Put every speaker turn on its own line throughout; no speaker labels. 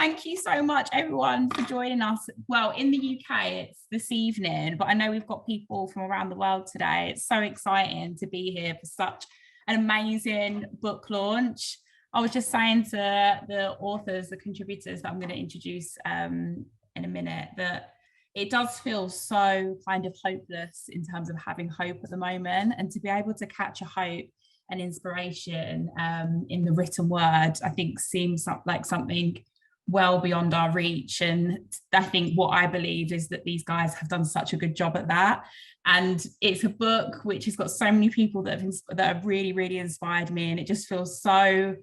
Thank you so much, everyone, for joining us. Well, in the UK, it's this evening, but I know we've got people from around the world today. It's so exciting to be here for such an amazing book launch. I was just saying to the authors, the contributors that I'm going to introduce in a minute, that it does feel so kind of hopeless in terms of having hope at the moment, and to be able to catch a hope and inspiration in the written word, I think seems like something well beyond our reach. And I think what I believe is that these guys have done such a good job at that. And it's a book which has got so many people that have really, really inspired me. And it just feels so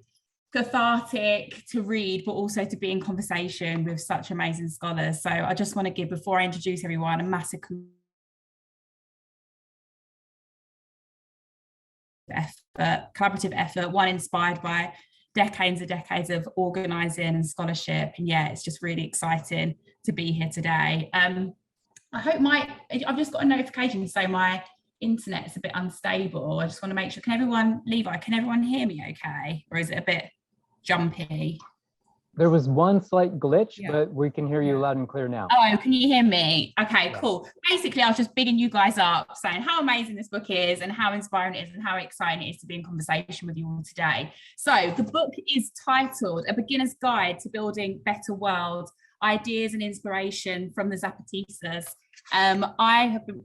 cathartic to read, but also to be in conversation with such amazing scholars. So I just want to give, before I introduce everyone, a massive collaborative effort, one inspired by decades and decades of organising and scholarship. And yeah, it's just really exciting to be here today. I hope I've just got a notification to say my internet's a bit unstable. I just want to make sure, Levi, can everyone hear me okay? Or is it a bit jumpy?
There was one slight glitch, but we can hear you loud and clear now.
Oh, can you hear me? Okay, cool. Basically, I was just bigging you guys up, saying how amazing this book is and how inspiring it is and how exciting it is to be in conversation with you all today. So the book is titled A Beginner's Guide to Building Better World, Ideas and Inspiration from the Zapatistas.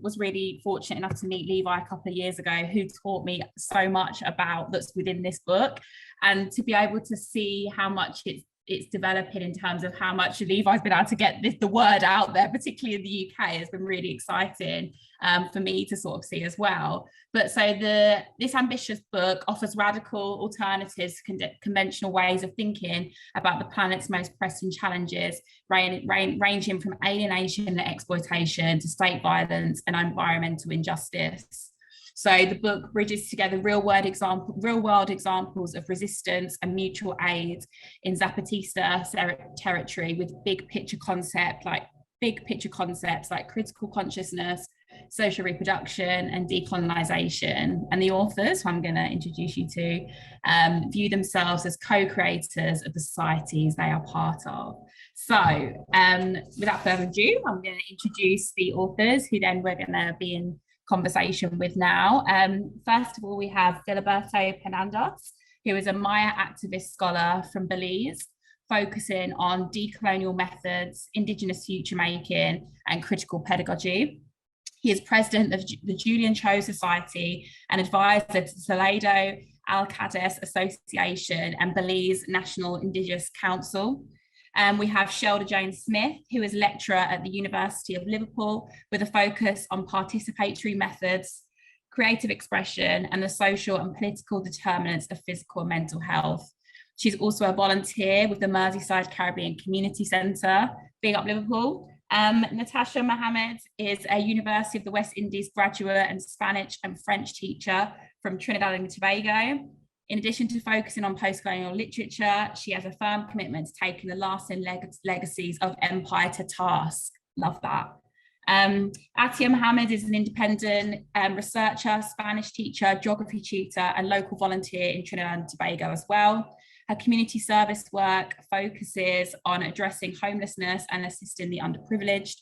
Was really fortunate enough to meet Levi a couple of years ago, who taught me so much about that's within this book, and to be able to see how much it's developing in terms of how much Levi's been able to get the word out there, particularly in the UK, has been really exciting for me to sort of see as well. But so this ambitious book offers radical alternatives to conventional ways of thinking about the planet's most pressing challenges, ranging from alienation and exploitation to state violence and environmental injustice. So the book bridges together real-world examples of resistance and mutual aid in Zapatista territory with big picture concepts like critical consciousness, social reproduction, and decolonization. And the authors, who I'm going to introduce you to, view themselves as co-creators of the societies they are part of. So without further ado, I'm going to introduce the authors, who then we're going to be in conversation with now. First of all, we have Filiberto Penados, who is a Maya activist scholar from Belize, focusing on decolonial methods, Indigenous future making, and critical pedagogy. He is president of the Julian Cho Society and advisor to the Toledo Alcades Association and Belize National Indigenous Council. We have Shelda-Jane Smith, who is lecturer at the University of Liverpool with a focus on participatory methods, creative expression, and the social and political determinants of physical and mental health. She's also a volunteer with the Merseyside Caribbean Community Centre, big up Liverpool. Nasha Mohamed is a University of the West Indies graduate and Spanish and French teacher from Trinidad and Tobago. In addition to focusing on post-colonial literature, she has a firm commitment to taking the lasting legacies of empire to task. Love that. Atiyah Mohamed is an independent researcher, Spanish teacher, geography tutor, and local volunteer in Trinidad and Tobago as well. Her community service work focuses on addressing homelessness and assisting the underprivileged.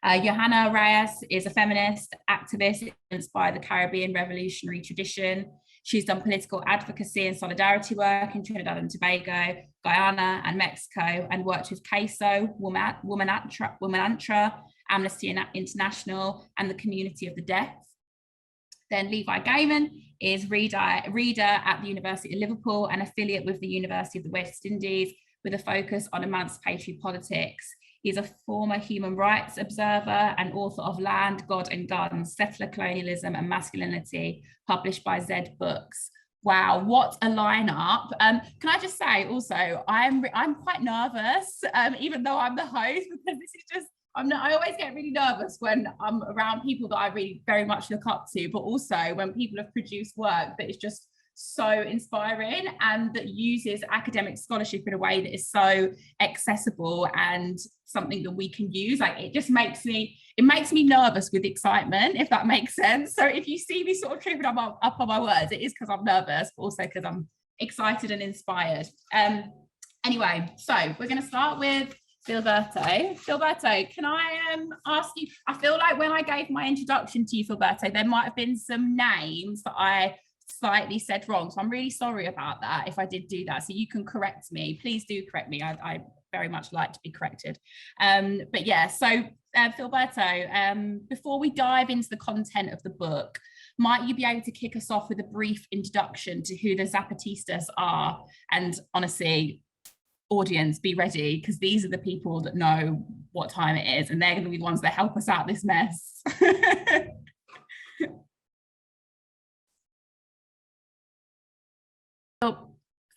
Johannah-Rae Reyes is a feminist activist influenced by the Caribbean revolutionary tradition. She's done political advocacy and solidarity work in Trinidad and Tobago, Guyana, and Mexico, and worked with CASO, Womanantra, Amnesty International, and the Community of the Deaf. Then Levi Gahman is reader at the University of Liverpool and affiliate with the University of the West Indies with a focus on emancipatory politics. He's a former human rights observer and author of Land, God and Guns, Settler Colonialism and Masculinity, published by Zed Books. Wow, what a lineup. Can I just say also, I'm quite nervous, even though I'm the host, because this is just, I always get really nervous when I'm around people that I really very much look up to, but also when people have produced work that is just so inspiring and that uses academic scholarship in a way that is so accessible and something that we can use. Like, it just makes me nervous with excitement, if that makes sense. So if you see me sort of tripping up on my words, it is because I'm nervous, but also because I'm excited and inspired. Anyway, so we're going to start with Filiberto. Filiberto, can I ask you, I feel like when I gave my introduction to you, Filiberto, there might have been some names that I slightly said wrong. So I'm really sorry about that if I did do that. So you can correct me. Please do correct me. I very much like to be corrected. But yeah, so Filiberto, before we dive into the content of the book, might you be able to kick us off with a brief introduction to who the Zapatistas are? And honestly, audience, be ready, because these are the people that know what time it is, and they're going to be the ones that help us out this mess.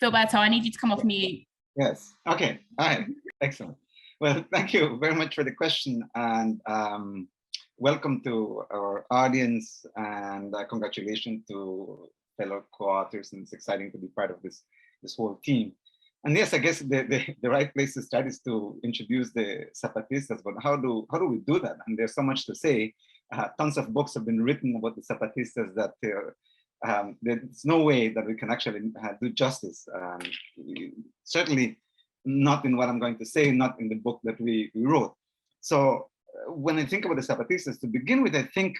Filiberto, I need you to come off mute.
Yes. Okay. All right. Excellent. Well, thank you very much for the question, and welcome to our audience, and congratulations to fellow co-authors. And it's exciting to be part of this whole team. And yes, I guess the right place to start is to introduce the Zapatistas. But how do we do that? And there's so much to say. Tons of books have been written about the Zapatistas that there's no way that we can actually do justice. Certainly not in what I'm going to say, not in the book that we wrote. So when I think about the Zapatistas, to begin with, I think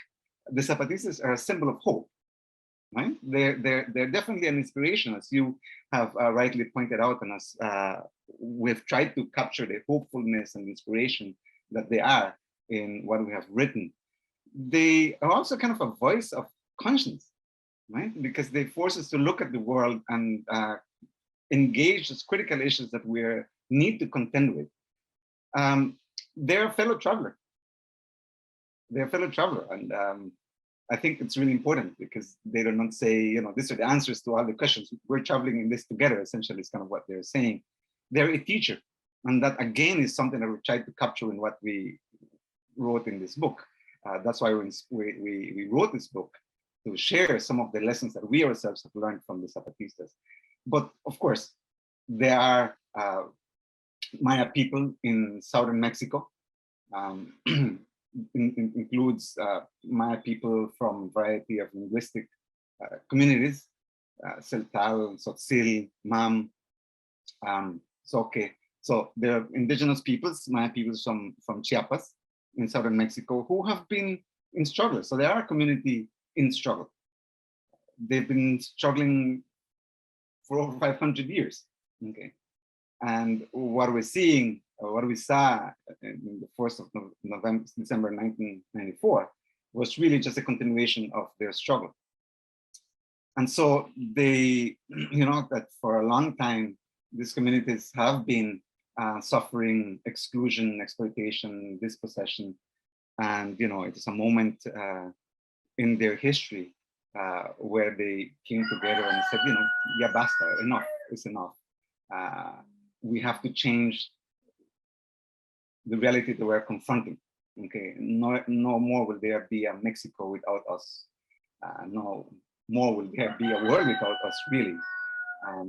the Zapatistas are a symbol of hope. Right? They're definitely an inspiration, as you have rightly pointed out, and as we've tried to capture the hopefulness and inspiration that they are in what we have written. They are also kind of a voice of conscience, right? Because they force us to look at the world and engage those critical issues that we need to contend with. They're a fellow traveler. They're a fellow traveler, and I think it's really important, because they do not say, you know, these are the answers to all the questions. We're traveling in this together, essentially, is kind of what they're saying. They're a teacher. And that, again, is something that we tried to capture in what we wrote in this book. That's why we wrote this book, to share some of the lessons that we ourselves have learned from the Zapatistas. But of course, there are Maya people in southern Mexico. Includes Maya people from a variety of linguistic communities, Celtal, Tzotzil, Mam, Zoque. So there are indigenous peoples, Maya peoples from Chiapas in southern Mexico, who have been in struggle. So they are a community in struggle. They've been struggling for over 500 years. Okay. And what we're seeing, or what we saw in the 1st of December 1994, was really just a continuation of their struggle. And so they, you know, that for a long time, these communities have been suffering exclusion, exploitation, dispossession. And, you know, it is a moment in their history where they came together and said, you know, ya basta, enough is enough. We have to change the reality that we're confronting. Okay, no more will there be a Mexico without us. No more will there be a world without us, really.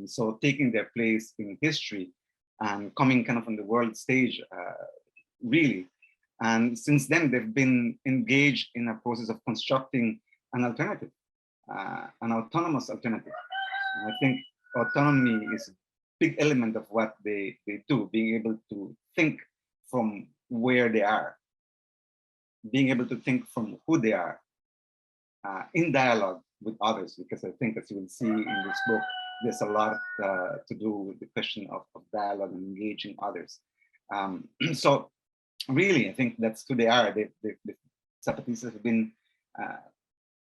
So taking their place in history and coming kind of on the world stage, really. And since then, they've been engaged in a process of constructing an alternative, an autonomous alternative. And I think autonomy is a big element of what they do, being able to think from where they are, being able to think from who they are, in dialogue with others, because I think, as you will see in this book, there's a lot to do with the question of dialogue and engaging others. So really, I think that's who they are. The Zapatistas have been,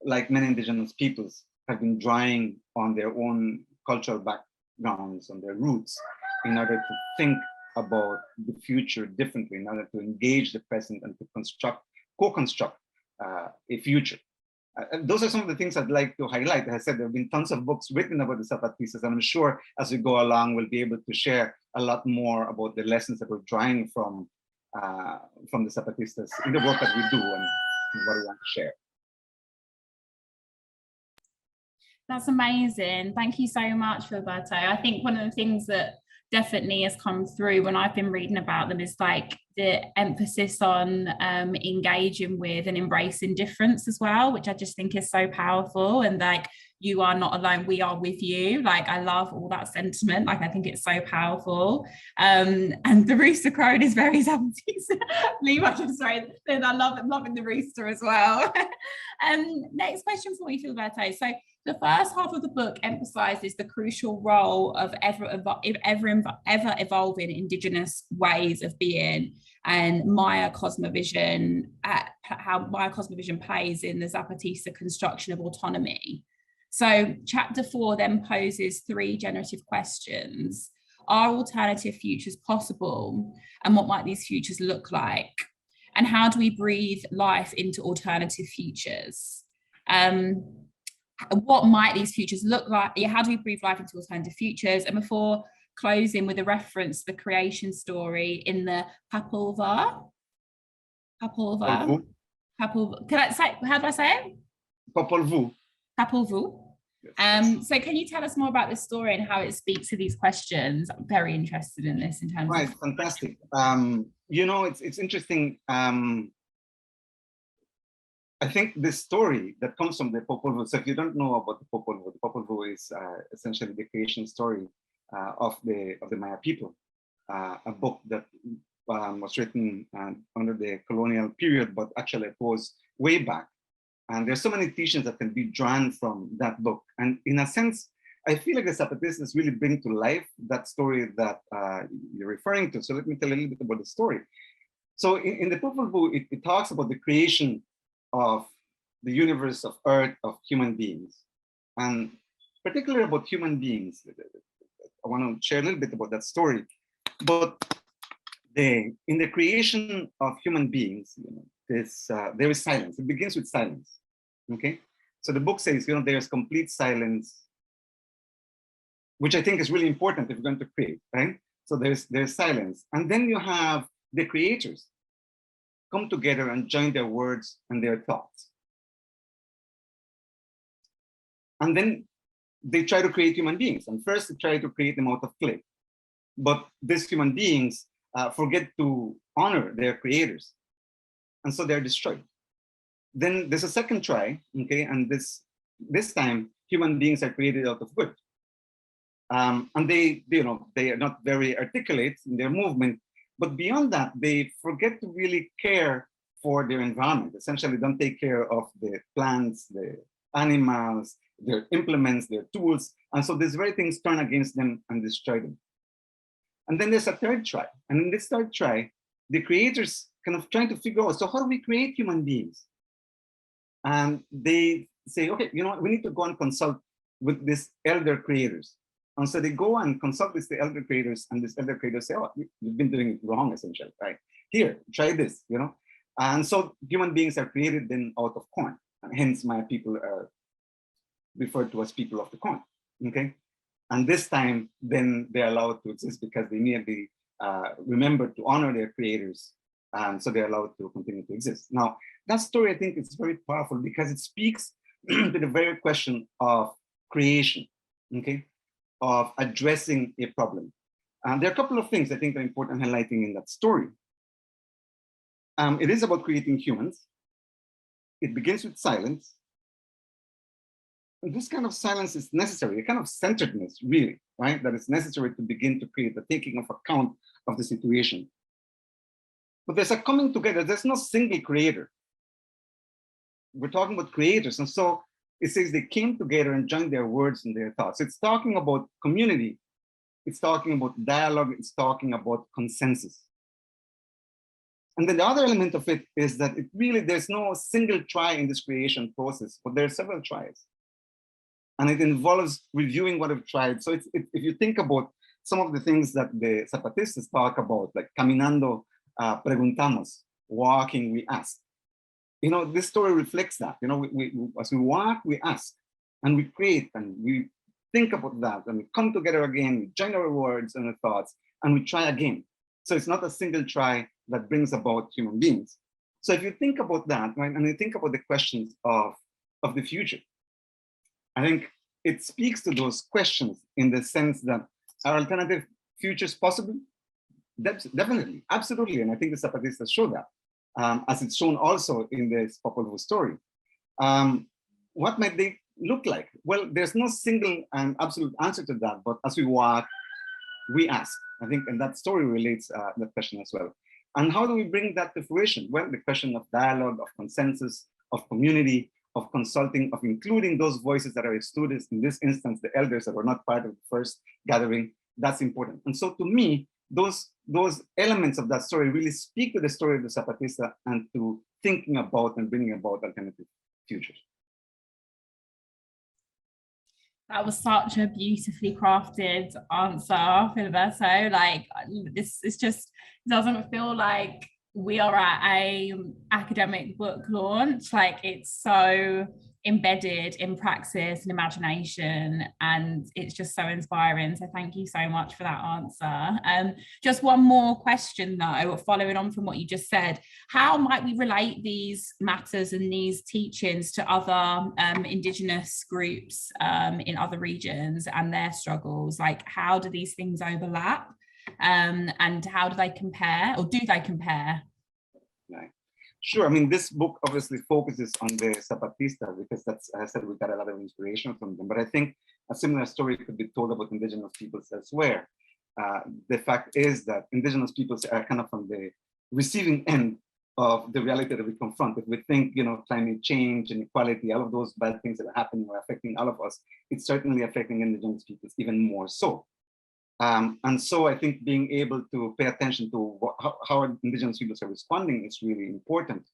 like many indigenous peoples, have been drawing on their own cultural backgrounds, on their roots, in order to think about the future differently, in order to engage the present and to co-construct a future. Those are some of the things I'd like to highlight. As I said, there have been tons of books written about the Zapatistas, and I'm sure as we go along, we'll be able to share a lot more about the lessons that we're drawing from the Zapatistas in the work that we do and what we want to share.
That's amazing. Thank you so much, Filiberto. I think one of the things that definitely has come through when I've been reading about them is like the emphasis on engaging with and embracing difference as well, which I just think is so powerful. And like you are not alone, we are with you. Like, I love all that sentiment. Like, I think it's so powerful. And the rooster crowing is very Zapatista. Levi, I'm sorry, I love loving the rooster as well. Next question for you, Filiberto. So the first half of the book emphasizes the crucial role of ever evolving indigenous ways of being, and Maya cosmovision, how Maya cosmovision plays in the Zapatista construction of autonomy. So chapter 4 then poses 3 generative questions. Are alternative futures possible? And what might these futures look like? And how do we breathe life into alternative futures? What might these futures look like? Yeah, how do we breathe life into alternative futures? And before closing with a reference to the creation story in the Papulva. Can I say, how do I say it?
Papulvu.
Yes. So can you tell us more about this story and how it speaks to these questions? I'm very interested in this in terms
of... Fantastic. You know, it's interesting. I think this story that comes from the Popol Vuh, so if you don't know about the Popol Vuh is essentially the creation story of the Maya people, a book that was written under the colonial period, but actually it was way back. And there's so many teachings that can be drawn from that book. And in a sense, I feel like the Zapatistas really bring to life that story that you're referring to. So let me tell you a little bit about the story. So in the Popol Vuh, it talks about the creation of the universe, of Earth, of human beings, and particularly about human beings. I want to share a little bit about that story. But in the creation of human beings, you know, there is silence. It begins with silence. Okay, so the book says, you know, there's complete silence, which I think is really important if you're going to create, right? So there's silence, and then you have the creators come together and join their words and their thoughts. And then they try to create human beings. And first they try to create them out of clay. But these human beings forget to honor their creators. And so they're destroyed. Then there's a second try, okay? And this time, human beings are created out of wood. And they are not very articulate in their movement. But beyond that, they forget to really care for their environment. Essentially, don't take care of the plants, the animals, their implements, their tools. And so these very things turn against them and destroy them. And then there's a third try. And in this third try, the creators kind of trying to figure out, so how do we create human beings? And they say, okay, you know what, we need to go and consult with these elder creators. And so they go and consult with the elder creators, and these elder creators say, oh, you've been doing it wrong, essentially, right? Here, try this, you know? And so human beings are created then out of corn. And hence my people are referred to as people of the corn, okay? And this time, then they're allowed to exist because they merely remember to honor their creators. And so they're allowed to continue to exist. Now, that story, I think, is very powerful because it speaks to the very question of creation, okay? Of addressing a problem. There are a couple of things I think are important highlighting in that story. It is about creating humans. It begins with silence. And this kind of silence is necessary, a kind of centeredness, really, right? That is necessary to begin to create the taking of account of the situation. But there's a coming together. There's no single creator. We're talking about creators. And so it says they came together and joined their words and their thoughts. It's talking about community. It's talking about dialogue. It's talking about consensus. And then the other element of it is that it really, there's no single try in this creation process, but there are several tries. And it involves reviewing what we've tried. So if you think about some of the things that the Zapatistas talk about, like caminando, preguntamos, walking, we ask. You know, this story reflects that. You know, as we walk, we ask, and we create, and we think about that, and we come together again, we join our words and our thoughts, and we try again. So it's not a single try that brings about human beings. So if you think about that, right, and you think about the questions of the future, I think it speaks to those questions in the sense that are alternative futures possible? Definitely, absolutely, and I think the Zapatistas show that. As it's shown also in this Popol Vuh story. What might they look like? Well, there's no single and absolute answer to that, but as we walk, we ask, I think, and that story relates that question as well. And how do we bring that to fruition? Well, the question of dialogue, of consensus, of community, of consulting, of including those voices that are excluded, in this instance, the elders that were not part of the first gathering, that's important. And so to me, those elements of that story really speak to the story of the Zapatista and to thinking about and bringing about alternative futures.
That was such a beautifully crafted answer, Filiberto. Like, this is just doesn't feel like we are at a academic book launch. Like, it's so embedded in praxis and imagination, and it's just so inspiring. So thank you so much for that answer. Just one more question though, following on from what you just said, how might we relate these matters and these teachings to other Indigenous groups in other regions and their struggles? Like, how do these things overlap, and how do they compare, or do they compare?
Right. Sure. I mean, this book obviously focuses on the Zapatista because that's, as I said, we got a lot of inspiration from them. But I think a similar story could be told about Indigenous peoples elsewhere. The fact is that Indigenous peoples are kind of on the receiving end of the reality that we confront. If we think, you know, climate change, inequality, all of those bad things that are happening are affecting all of us, it's certainly affecting Indigenous peoples even more so. And so I think being able to pay attention to how Indigenous peoples are responding is really important.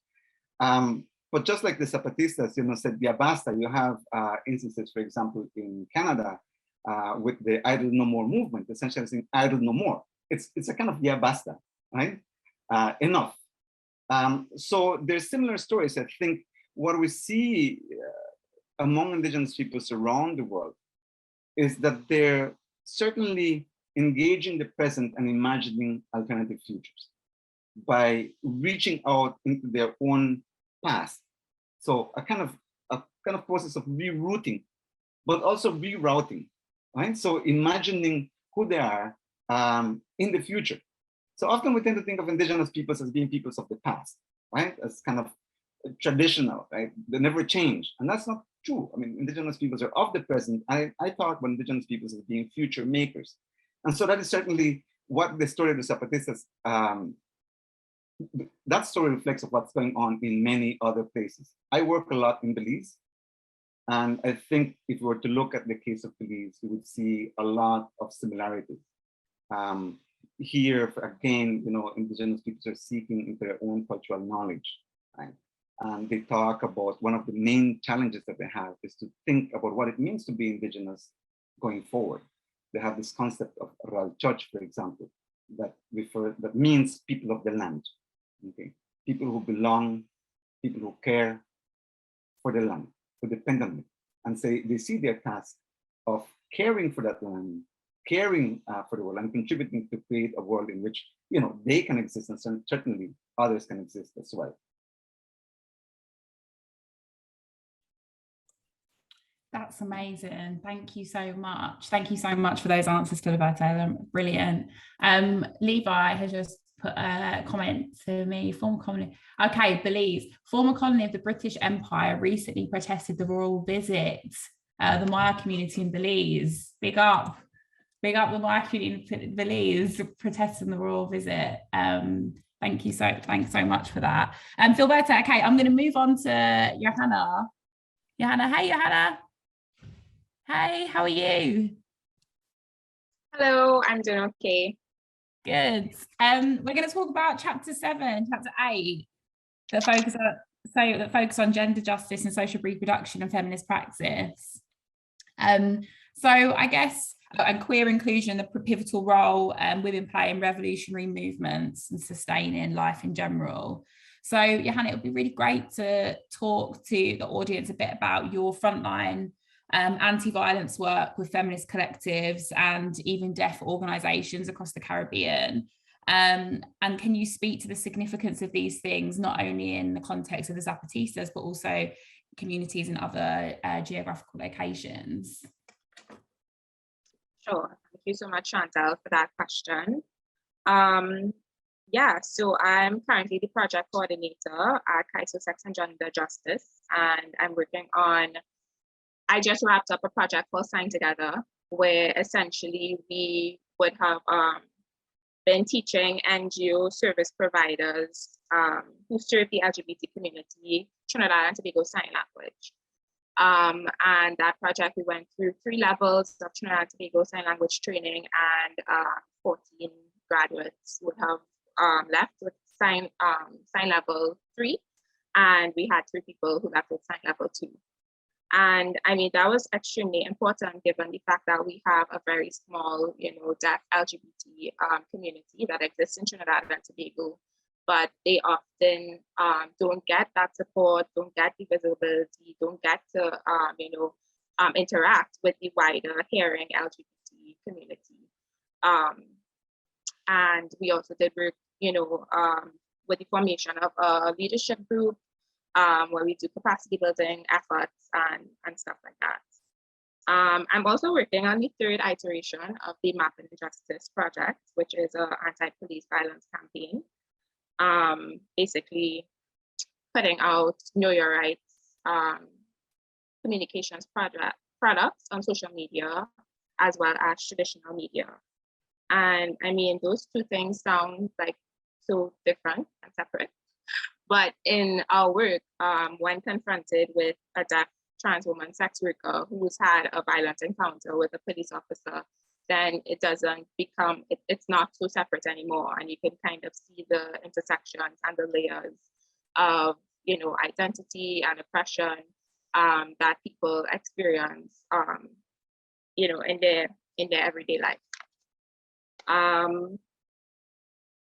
But just like the Zapatistas, you know, said, "Ya basta," you have instances, for example, in Canada with the Idle No More movement, essentially saying idle no more. It's a kind of "ya basta," right? Enough. So there's similar stories. I think what we see among Indigenous peoples around the world is that they're certainly engaging the present and imagining alternative futures by reaching out into their own past. So a kind of process of rerouting, but also rerouting, right? So imagining who they are in the future. So often we tend to think of Indigenous peoples as being peoples of the past, right? As kind of traditional, right? They never change, and that's not true. I mean, Indigenous peoples are of the present. I talk about Indigenous peoples as being future makers. And so that is certainly what the story of the Zapatistas, that story reflects of what's going on in many other places. I work a lot in Belize, and I think if we were to look at the case of Belize, we would see a lot of similarities. Here, again, you know, Indigenous peoples are seeking their own cultural knowledge, right? And they talk about one of the main challenges that they have is to think about what it means to be Indigenous going forward. They have this concept of Ral Church, for example, that means people of the land, okay? People who belong, people who care for the land, who depend on it, and say they see their task of caring for that land, caring for the world, and contributing to create a world in which, you know, they can exist, and certainly others can exist as well.
That's amazing. Thank you so much. Thank you so much for those answers, Filiberto. They're brilliant. Levi has just put a comment to me. Former colony. Okay, Belize. Former colony of the British Empire recently protested the royal visit. The Maya community in Belize. Big up the Maya community in Belize protesting the royal visit. Thanks so much for that. Filiberto, okay, I'm going to move on to Johannah. Hey, Johannah. Hey, how are you?
Hello, I'm doing okay.
Good. We're going to talk about chapter 7, chapter 8, that focus on gender justice and social reproduction and feminist practice. So I guess, and queer inclusion, the pivotal role women play in revolutionary movements and sustaining life in general. So Johannah, it would be really great to talk to the audience a bit about your frontline anti-violence work with feminist collectives and even deaf organisations across the Caribbean. And can you speak to the significance of these things, not only in the context of the Zapatistas, but also communities in other geographical locations?
Sure. Thank you so much, Chantelle, for that question. Yeah, so I'm currently the project coordinator at CAISO Sex and Gender Justice, and I'm working on I just wrapped up a project called Sign Together, where essentially we would have been teaching NGO service providers who serve the LGBT community Trinidad and Tobago Sign Language. And that project, we went through 3 levels of Trinidad and Tobago Sign Language training, and 14 graduates would have left with sign level 3, and we had 3 people who left with sign level 2. And I mean, that was extremely important given the fact that we have a very small, deaf LGBT community that exists in Trinidad and Tobago, but they often don't get that support, don't get the visibility, don't get to, interact with the wider hearing LGBT community. And we also did work, with the formation of a leadership group where we do capacity building efforts and stuff like that. I'm also working on the 3rd iteration of the Mapping Justice project, which is an anti-police violence campaign. Basically putting out Know Your Rights communications products on social media as well as traditional media. And I mean, those 2 things sound like so different and separate. But in our work, when confronted with a deaf trans woman sex worker who's had a violent encounter with a police officer, then it doesn't become, it's not so separate anymore. And you can kind of see the intersections and the layers of, identity and oppression that people experience, in their everyday life.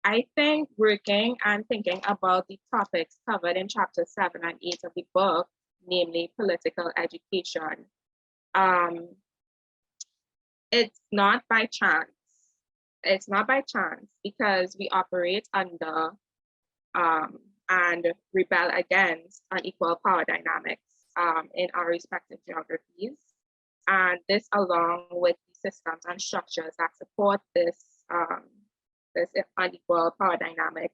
I think working and thinking about the topics covered in chapters 7 and 8 of the book, namely political education, it's not by chance. It's not by chance because we operate under and rebel against unequal power dynamics in our respective geographies. And this, along with the systems and structures that support this unequal power dynamic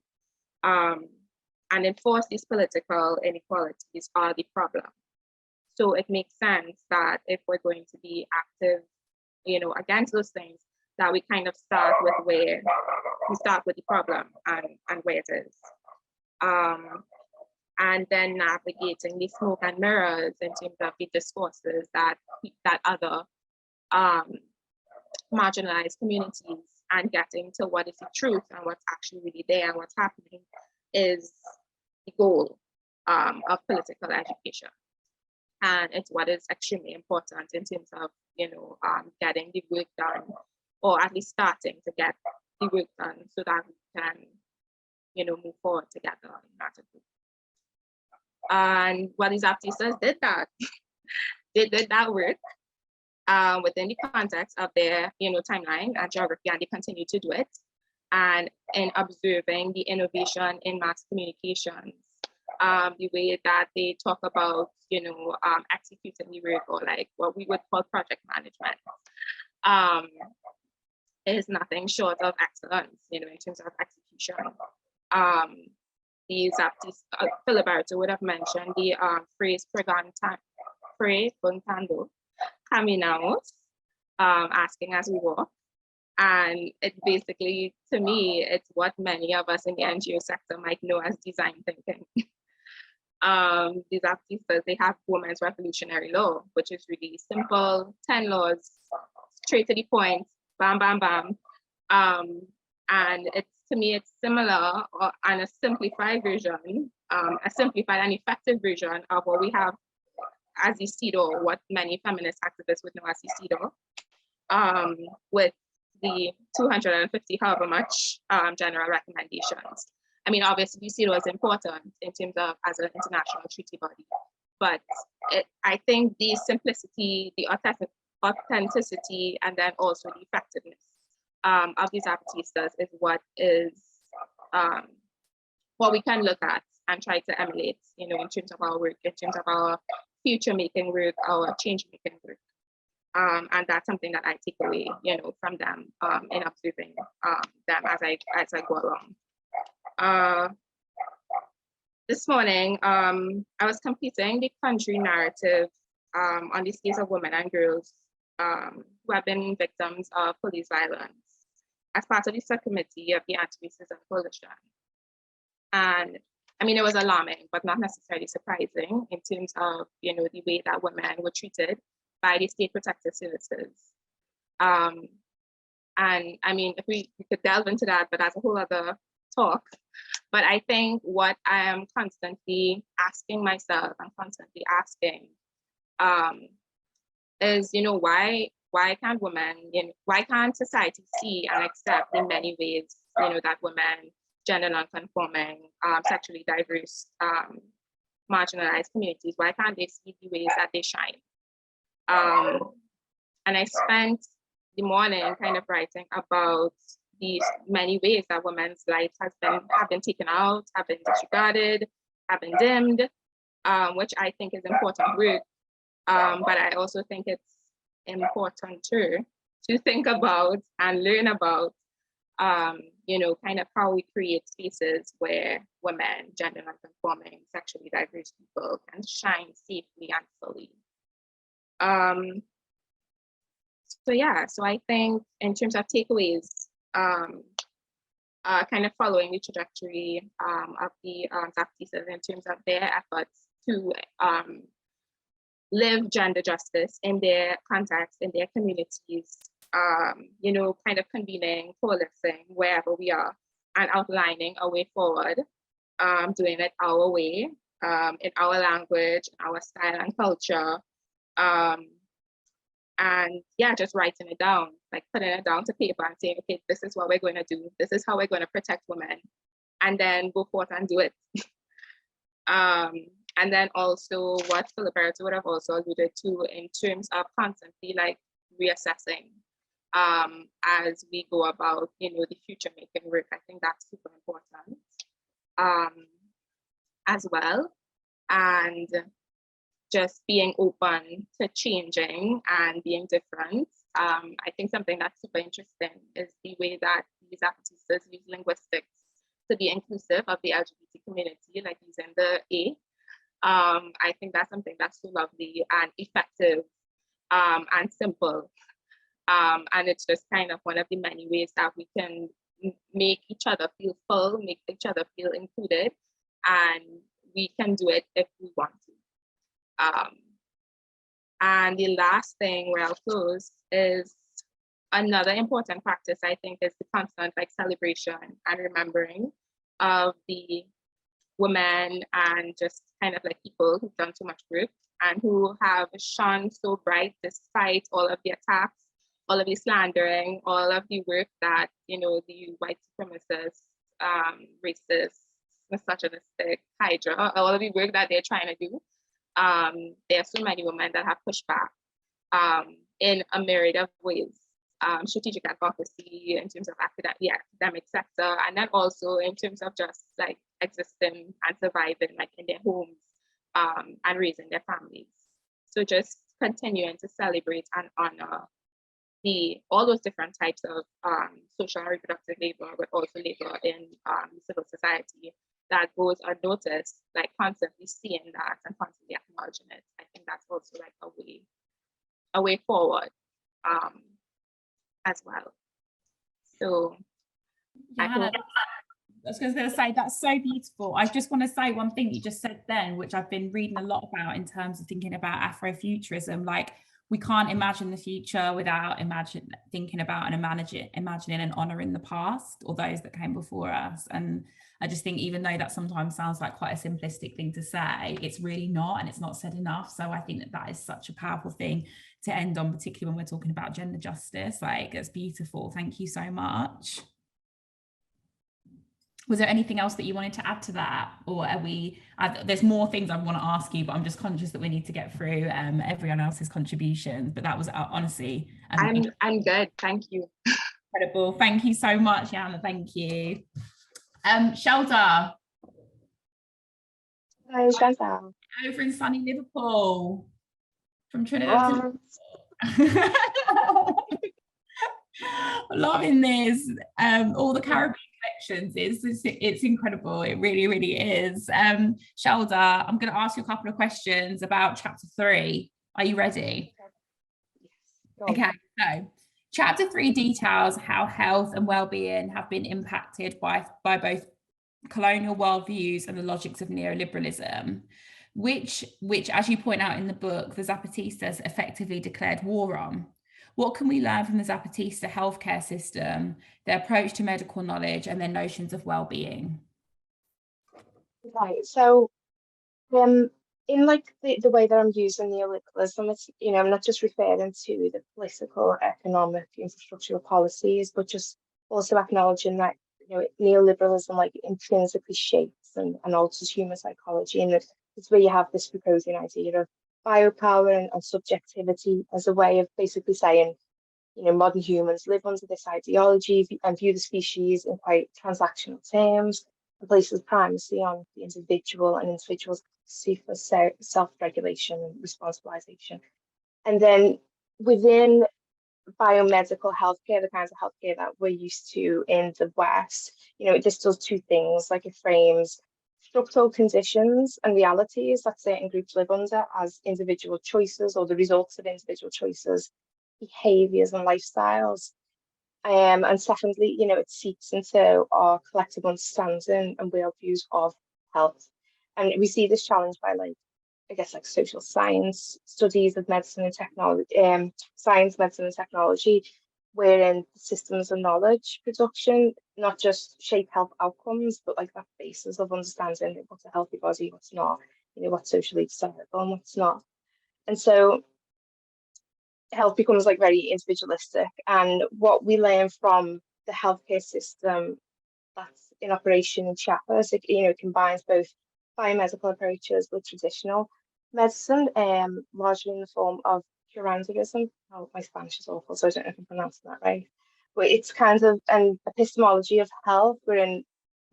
and enforce these political inequalities, are the problem. So it makes sense that if we're going to be active, against those things, that we kind of start with the problem and where it is. And then navigating the smoke and mirrors in terms of the discourses that other marginalized communities, and getting to what is the truth and what's actually really there and what's happening is the goal of political education. And it's what is extremely important in terms of, getting the work done, or at least starting to get the work done so that we can, move forward together in that group. And what the Zapatistas did that. They did that work within the context of their, timeline and geography, and they continue to do it. And in observing the innovation in mass communications, the way that they talk about, executing the work, or like what we would call project management, is nothing short of excellence, in terms of execution. The Zapatista, Filiberto would have mentioned the phrase preguntando, caminamos, asking as we walk. And it basically, to me, it's what many of us in the NGO sector might know as design thinking. These Zapatistas, they have women's revolutionary law, which is really simple, 10 laws, straight to the point, bam, bam, bam. And it's, to me, it's similar and a simplified version, a simplified and effective version of what we have as the CEDAW, what many feminist activists would know as the CEDAW, with the 250 however much general recommendations. I mean, obviously, CEDAW is important in terms of as an international treaty body, but I think the simplicity, the authenticity, and then also the effectiveness of these Zapatistas is what we can look at and try to emulate, in terms of our work, in terms of our future making work, our change making work. And that's something that I take away, from them in observing them as I go along. This morning, I was completing the country narrative on this case of women and girls who have been victims of police violence as part of the subcommittee of the Anti-Racism Coalition. And I mean, it was alarming, but not necessarily surprising in terms of, you know, the way that women were treated by the state protective services. And I mean, if we could delve into that, but that's a whole other talk. But I think what I am constantly asking myself and constantly asking is, you know, why can't women, you know, why can't society see and accept in many ways, you know, that women, gender non-conforming, sexually diverse, marginalized communities, why can't they see the ways that they shine? And I spent the morning kind of writing about these many ways that women's lives have been taken out, have been disregarded, have been dimmed, which I think is important work. But I also think it's important too to think about and learn about, you know, kind of how we create spaces where women, gender non-conforming, sexually diverse people can shine safely and fully. So yeah, so I think in terms of takeaways, kind of following the trajectory of the Zapatistas in terms of their efforts to live gender justice in their context, in their communities, you know, kind of convening, coalescing wherever we are and outlining a way forward, doing it our way, in our language, our style and culture. And yeah, just writing it down, like putting it down to paper and saying, okay, this is what we're going to do. This is how we're going to protect women, and then go forth and do it. And then also what Filiberto would have also alluded to in terms of constantly like reassessing as we go about, you know, the future making work. I think that's super important as well. And just being open to changing and being different. I think something that's super interesting is the way that these Zapatistas use linguistics to be inclusive of the LGBT community, like using the A. I think that's something that's so lovely and effective and simple. And it's just kind of one of the many ways that we can make each other feel full, make each other feel included, and we can do it if we want to. And the last thing where I'll close is another important practice, I think, is the constant like celebration and remembering of the women and just kind of like people who've done so much work and who have shone so bright despite all of the attacks, all of the slandering, all of the work that, you know, the white supremacists, racist, misogynistic Hydra, all of the work that they're trying to do. There are so many women that have pushed back in a myriad of ways, strategic advocacy in terms of the academic sector, and then also in terms of just like existing and surviving like in their homes and raising their families. So just continuing to celebrate and honor all those different types of social and reproductive labor, but also labor in civil society that goes unnoticed, like constantly seeing that and constantly acknowledging it. I think that's also like a way forward as well. So
yeah, I was going to say, that's so beautiful. I just want to say one thing you just said then, which I've been reading a lot about in terms of thinking about Afrofuturism. Like, we can't imagine the future without thinking about and imagining and honouring the past or those that came before us. And I just think, even though that sometimes sounds like quite a simplistic thing to say, it's really not, and it's not said enough. So I think that is such a powerful thing to end on, particularly when we're talking about gender justice. Like, it's beautiful. Thank you so much. Was there anything else that you wanted to add to that, or are we? There's more things I want to ask you, but I'm just conscious that we need to get through everyone else's contributions. But that was honestly,
I'm good. Thank you.
Incredible. Thank you so much, Yana. Thank you. Shelda.
Hi, Shelda.
Over in sunny Liverpool, from Trinidad. Loving this. All the Caribbean connections. It's incredible. It really, really is. Shelda, I'm going to ask you a couple of questions about chapter 3. Are you ready?
Yes.
Okay, so chapter 3 details how health and well-being have been impacted by both colonial worldviews and the logics of neoliberalism, which, as you point out in the book, the Zapatistas effectively declared war on. What can we learn from the Zapatista healthcare system, their approach to medical knowledge, and their notions of well-being?
Right. So, in like the way that I'm using neoliberalism, it's, you know, I'm not just referring to the political, economic, infrastructural policies, but just also acknowledging that, you know, neoliberalism like intrinsically shapes and alters human psychology. And it's where you have this proposing idea of biopower and subjectivity as a way of basically saying, you know, modern humans live under this ideology and view the species in quite transactional terms, and places primacy on the individual and individuals' capacity for self-regulation and responsibilization. And then within biomedical healthcare, the kinds of healthcare that we're used to in the West, you know, this does two things. Like, it frames structural conditions and realities that certain groups live under as individual choices or the results of individual choices, behaviors and lifestyles. And secondly, you know, it seeps into our collective understanding and worldviews of health. And we see this challenge by, like, I guess, like social science studies of medicine and technology, science, medicine and technology, wherein systems of knowledge production not just shape health outcomes, but like that basis of understanding what's a healthy body, what's not, you know, what's socially desirable and what's not. And so health becomes like very individualistic, and what we learn from the healthcare system that's in operation in Chiapas, it, you know, combines both biomedical approaches with traditional medicine, largely in the form of curanderism. Oh, my Spanish is awful, so I don't know if I'm pronouncing that right. But it's kind of an epistemology of health, wherein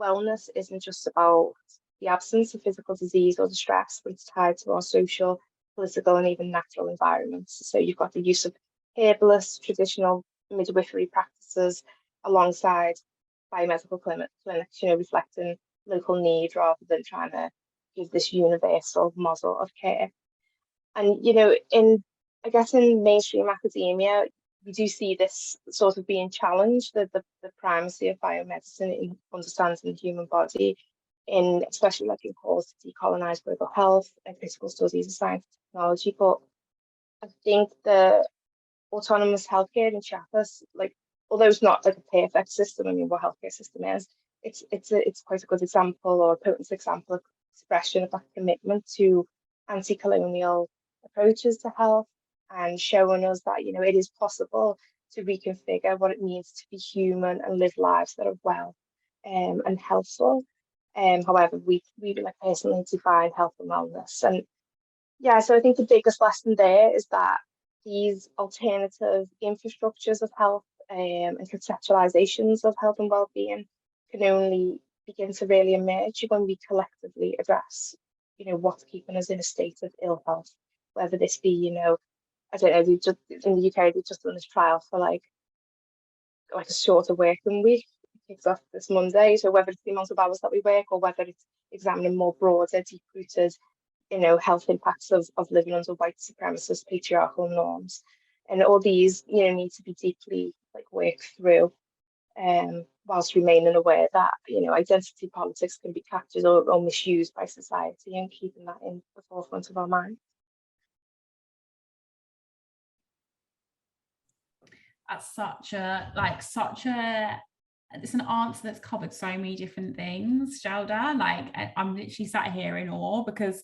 wellness isn't just about the absence of physical disease or distress, but it's tied to our social, political, and even natural environments. So you've got the use of herbalists, traditional midwifery practices, alongside biomedical clinics, you know, reflecting local need rather than trying to give this universal model of care. And, you know, I guess in mainstream academia, we do see this sort of being challenged, the primacy of biomedicine in understanding the human body, in especially like in calls to decolonize global health and critical studies of science and technology. But I think the autonomous healthcare in Chiapas, like, although it's not like a perfect system, I mean, what healthcare system is, it's quite a good example, or a potent example of expression of that commitment to anti-colonial approaches to health, and showing us that, you know, it is possible to reconfigure what it means to be human and live lives that are well and healthful. However, we like personally define health and wellness. And yeah, so I think the biggest lesson there is that these alternative infrastructures of health and conceptualizations of health and well-being can only begin to really emerge when we collectively address, you know, what's keeping us in a state of ill health, whether this be, you know, I don't know, just in the UK, they've just done this trial for like a shorter working week. It kicks off this Monday. So whether it's the amount of hours that we work, or whether it's examining more broader, deep-rooted, you know, health impacts of living under white supremacist patriarchal norms. And all these, you know, need to be deeply like worked through, whilst remaining aware that, you know, identity politics can be captured or misused by society, and keeping that in the forefront of our mind.
That's it's an answer that's covered so many different things, Shelda. Like, I'm literally sat here in awe, because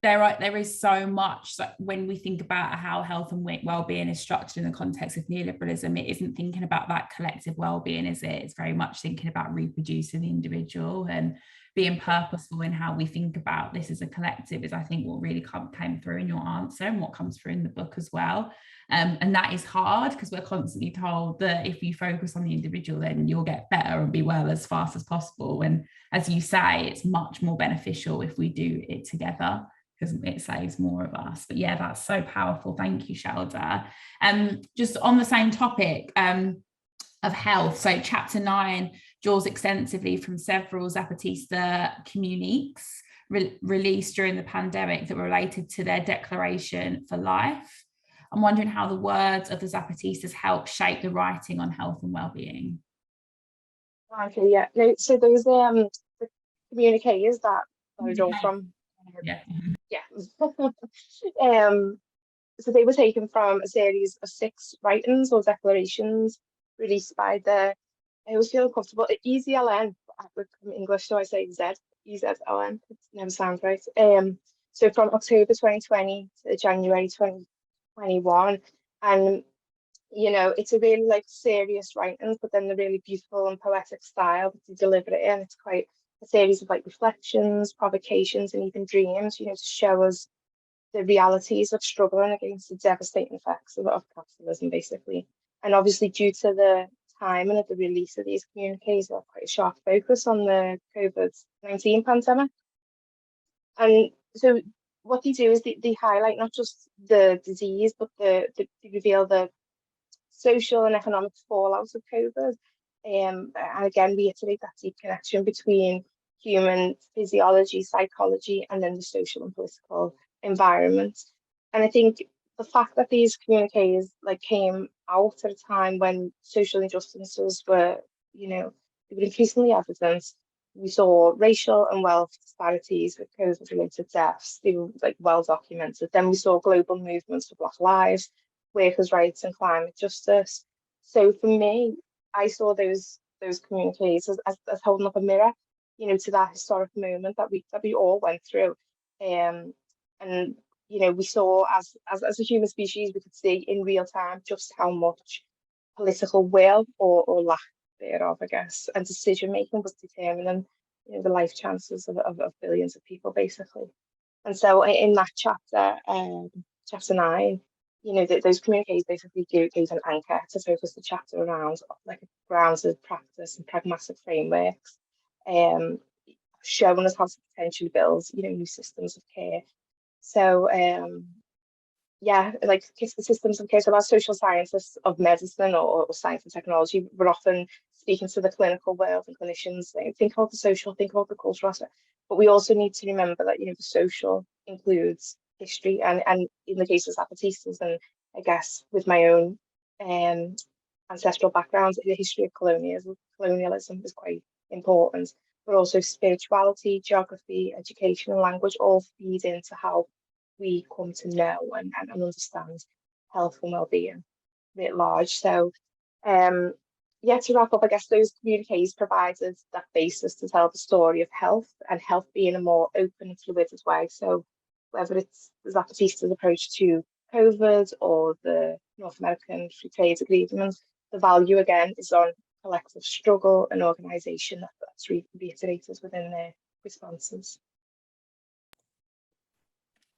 there is so much that when we think about how health and well-being is structured in the context of neoliberalism, it isn't thinking about that collective well-being, is it? It's very much thinking about reproducing the individual and being purposeful in how we think about this as a collective, is I think what really came through in your answer, and what comes through in the book as well. And that is hard, because we're constantly told that if you focus on the individual, then you'll get better and be well as fast as possible. And as you say, it's much more beneficial if we do it together, because it saves more of us. But yeah, that's so powerful. Thank you, Shelda. Just on the same topic of health, so chapter 9 draws extensively from several Zapatista communiques released during the pandemic that were related to their declaration for life. I'm wondering how the words of the Zapatistas helped shape the writing on health and well-being.
Okay, yeah. No, so those the communicators that I draw from.
Yeah.
So they were taken from a series of 6 writings or declarations released by the, I always feel uncomfortable, EZLN, from English, so I say EZLN, it never sounds right. So from October 2020 to January 2021, and you know, it's a really like serious writings, but then the really beautiful and poetic style that they deliver it in. It's quite a series of like reflections, provocations, and even dreams, you know, to show us the realities of struggling against the devastating effects of capitalism, basically. And obviously, due to the timing of the release of these communiques, there's quite a sharp focus on the COVID-19 pandemic. And so what they do is they highlight not just the disease, but they reveal the social and economic fallout of COVID. And again, reiterate that deep connection between human physiology, psychology, and then the social and political environment. And I think the fact that these communiques like came out at a time when social injustices were, you know, they were increasingly evident. We saw racial and wealth disparities with COVID-related deaths. They were like well documented. Then we saw global movements for Black lives, workers' rights, and climate justice. So for me, I saw those communiques as holding up a mirror, you know, to that historic moment that we all went through. And you know, we saw as a human species, we could see in real time just how much political will or lack thereof, I guess, and decision making was determining, you know, the life chances of billions of people, basically. And so in that chapter, chapter 9, you know, those communiques basically gave an anchor to focus the chapter around, like grounded practice and pragmatic frameworks, showing us how to potentially build, you know, new systems of care. So yeah, like the systems of care. So as social scientists of medicine or science and technology, we're often speaking to the clinical world and clinicians. Think about the social, think about the cultural aspect. But we also need to remember that, you know, the social includes history, and in the case of Zapatistas, and I guess with my own ancestral background, the history of colonialism is quite important. But also spirituality, geography, education, and language all feed into how we come to know and understand health and well-being writ large. So yeah, to wrap up, I guess those communiques provided that basis to tell the story of health, and health being a more open and fluid way. So whether it's the Zapatista's approach to COVID or the North American Free Trade Agreement, the value again is on collective struggle and organisation that's reiterated within their responses.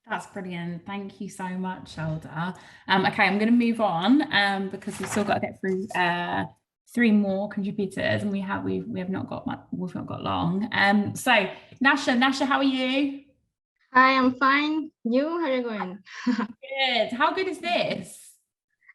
That's brilliant. Thank you so much, Shelda. Okay, I'm going to move on because we've still got to get through 3 more contributors, and we've not got long. So Nasha, how are you?
Hi, I'm fine. You? How are you going?
Good. How good is this?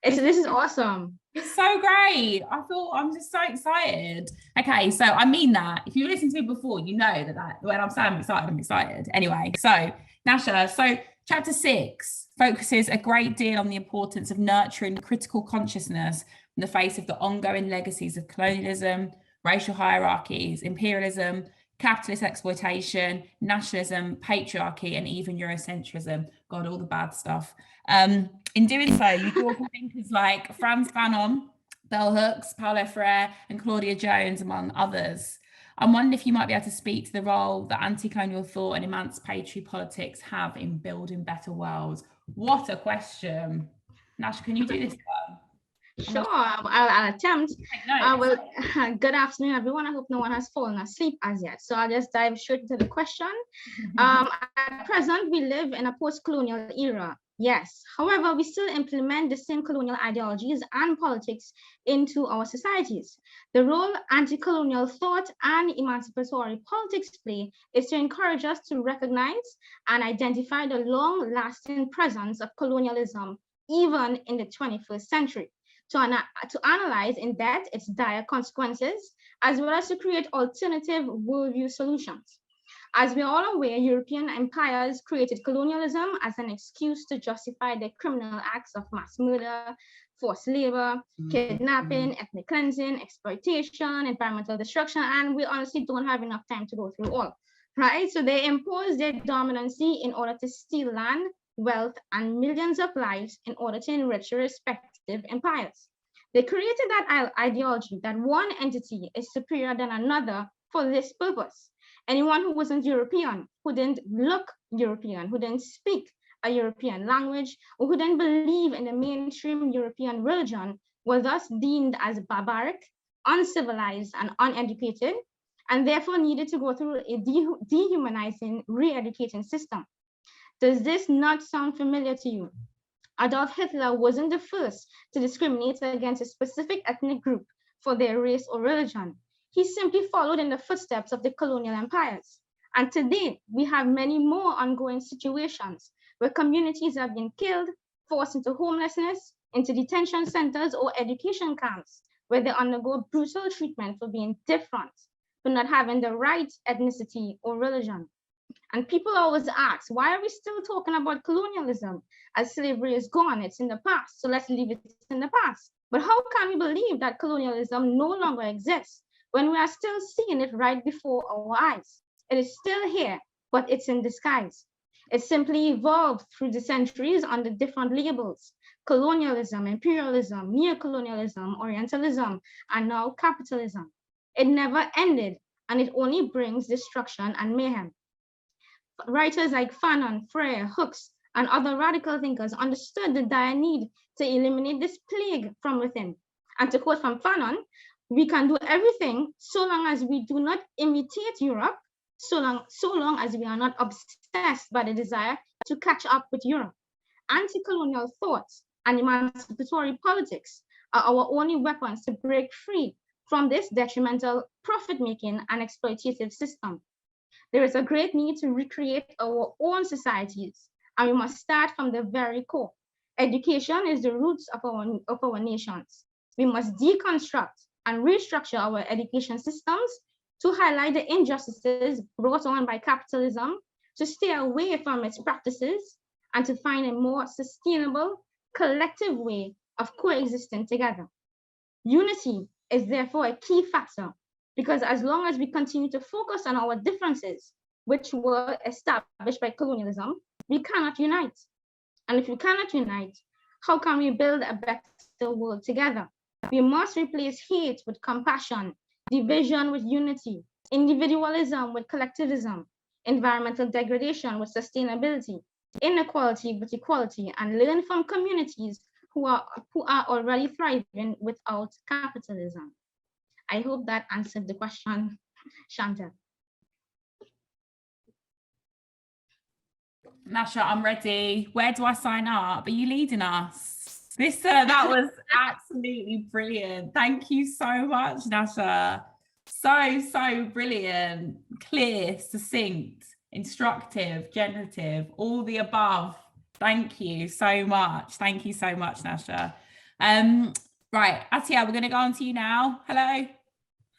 This is awesome.
It's so great. I'm just so excited. Okay, so I mean that. If you listened to me before, you know that when I'm saying I'm excited. Anyway, so Nasha, so chapter 6 focuses a great deal on the importance of nurturing critical consciousness in the face of the ongoing legacies of colonialism, racial hierarchies, imperialism, capitalist exploitation, nationalism, patriarchy, and even Eurocentrism. God, all the bad stuff. In doing so, you draw from thinkers like Frantz Fanon, Bell Hooks, Paulo Freire, and Claudia Jones, among others. I'm wondering if you might be able to speak to the role that anti-colonial thought and emancipatory politics have in building better worlds. What a question. Nash, can you do this one?
Sure, I'll attempt. Well, good afternoon, everyone. I hope no one has fallen asleep as yet. So I'll just dive straight into the question. At present, we live in a post-colonial era. Yes. However, we still implement the same colonial ideologies and politics into our societies. The role anti-colonial thought and emancipatory politics play is to encourage us to recognize and identify the long-lasting presence of colonialism, even in the 21st century. To analyze in depth its dire consequences, as well as to create alternative worldview solutions. As we're all aware, European empires created colonialism as an excuse to justify their criminal acts of mass murder, forced labor, kidnapping, ethnic cleansing, exploitation, environmental destruction, and we honestly don't have enough time to go through all, right? So they imposed their dominancy in order to steal land, wealth, and millions of lives in order to enrich their respective empires. They created that ideology that one entity is superior than another for this purpose. Anyone who wasn't European, who didn't look European, who didn't speak a European language, or who didn't believe in the mainstream European religion were thus deemed as barbaric, uncivilized, and uneducated, and therefore needed to go through a dehumanizing, re-educating system. Does this not sound familiar to you? Adolf Hitler wasn't the first to discriminate against a specific ethnic group for their race or religion. He simply followed in the footsteps of the colonial empires. And today, we have many more ongoing situations where communities have been killed, forced into homelessness, into detention centers or education camps, where they undergo brutal treatment for being different, for not having the right ethnicity or religion. And people always ask, why are we still talking about colonialism as slavery is gone? It's in the past, so let's leave it in the past. But how can we believe that colonialism no longer exists when we are still seeing it right before our eyes? It is still here, but it's in disguise. It simply evolved through the centuries under different labels: colonialism, imperialism, neocolonialism, orientalism, and now capitalism. It never ended, and it only brings destruction and mayhem. Writers like Fanon, Freire, Hooks, and other radical thinkers understood the dire need to eliminate this plague from within. And to quote from Fanon, we can do everything so long as we do not imitate Europe, so long as we are not obsessed by the desire to catch up with Europe. Anti-colonial thoughts and emancipatory politics are our only weapons to break free from this detrimental profit-making and exploitative system. There is a great need to recreate our own societies, and we must start from the very core. Education is the roots of our nations. We must deconstruct and restructure our education systems to highlight the injustices brought on by capitalism, to stay away from its practices, and to find a more sustainable, collective way of coexisting together. Unity is therefore a key factor, because as long as we continue to focus on our differences, which were established by colonialism, we cannot unite. And if we cannot unite, how can we build a better world together? We must replace hate with compassion, division with unity, individualism with collectivism, environmental degradation with sustainability, inequality with equality, and learn from communities who are already thriving without capitalism. I hope that answered the question, Chantelle.
Nasha, I'm ready. Where do I sign up? Are you leading us? That was absolutely brilliant. Thank you so much, Nasha. So brilliant, clear, succinct, instructive, generative, all the above. Thank you so much. Thank you so much, Nasha. Right, Atiyah, we're going to go on to you now. Hello.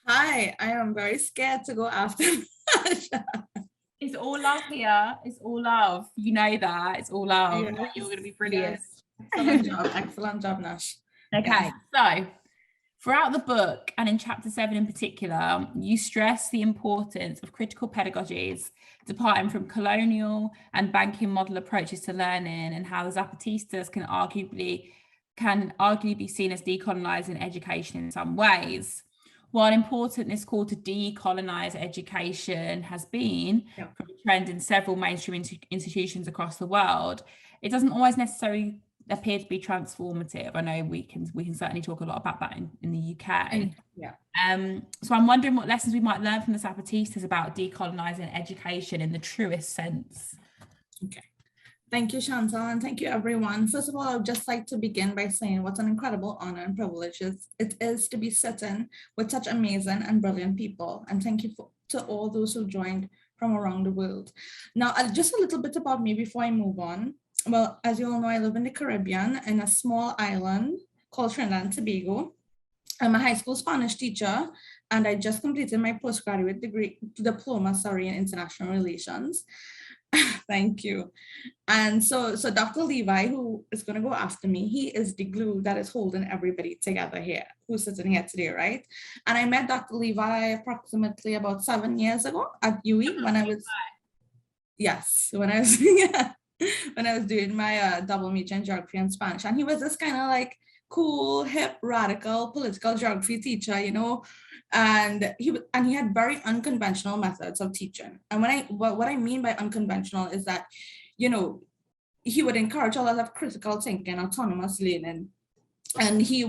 Hi, I am very scared to go after Nasha.
It's all love here. It's all love. You know that. It's all love.
Yes.
You're going to be brilliant.
Yes. Excellent job. Excellent job, Nash.
Okay, yes. So throughout the book, and in chapter 7 in particular, you stress the importance of critical pedagogies departing from colonial and banking model approaches to learning, and how the Zapatistas can arguably be seen as decolonizing education in some ways. While important this call to decolonize education has been from a trend in several mainstream institutions across the world, it doesn't always necessarily appear to be transformative. I know we can certainly talk a lot about that in the UK. So I'm wondering what lessons we might learn from the Zapatistas about decolonizing education in the truest sense.
Okay. Thank you, Chantelle, and thank you, everyone. First of all, I would just like to begin by saying what an incredible honor and privilege it is to be sitting with such amazing and brilliant people. And thank you to all those who joined from around the world. Now, just a little bit about me before I move on. Well, as you all know, I live in the Caribbean in a small island called Trinidad and Tobago. I'm a high school Spanish teacher, and I just completed my postgraduate diploma in international relations. Thank you. And so Dr. Levi, who is going to go after me, he is the glue that is holding everybody together here, who's sitting here today, right? And I met Dr. Levi approximately about 7 years ago at UE when I was, when I was, when I was doing my double major in geography and Spanish. And he was this kind of like cool, hip, radical political geography teacher, you know, and he had very unconventional methods of teaching. And what I mean by unconventional is that, you know, he would encourage a lot of critical thinking, autonomous learning, and he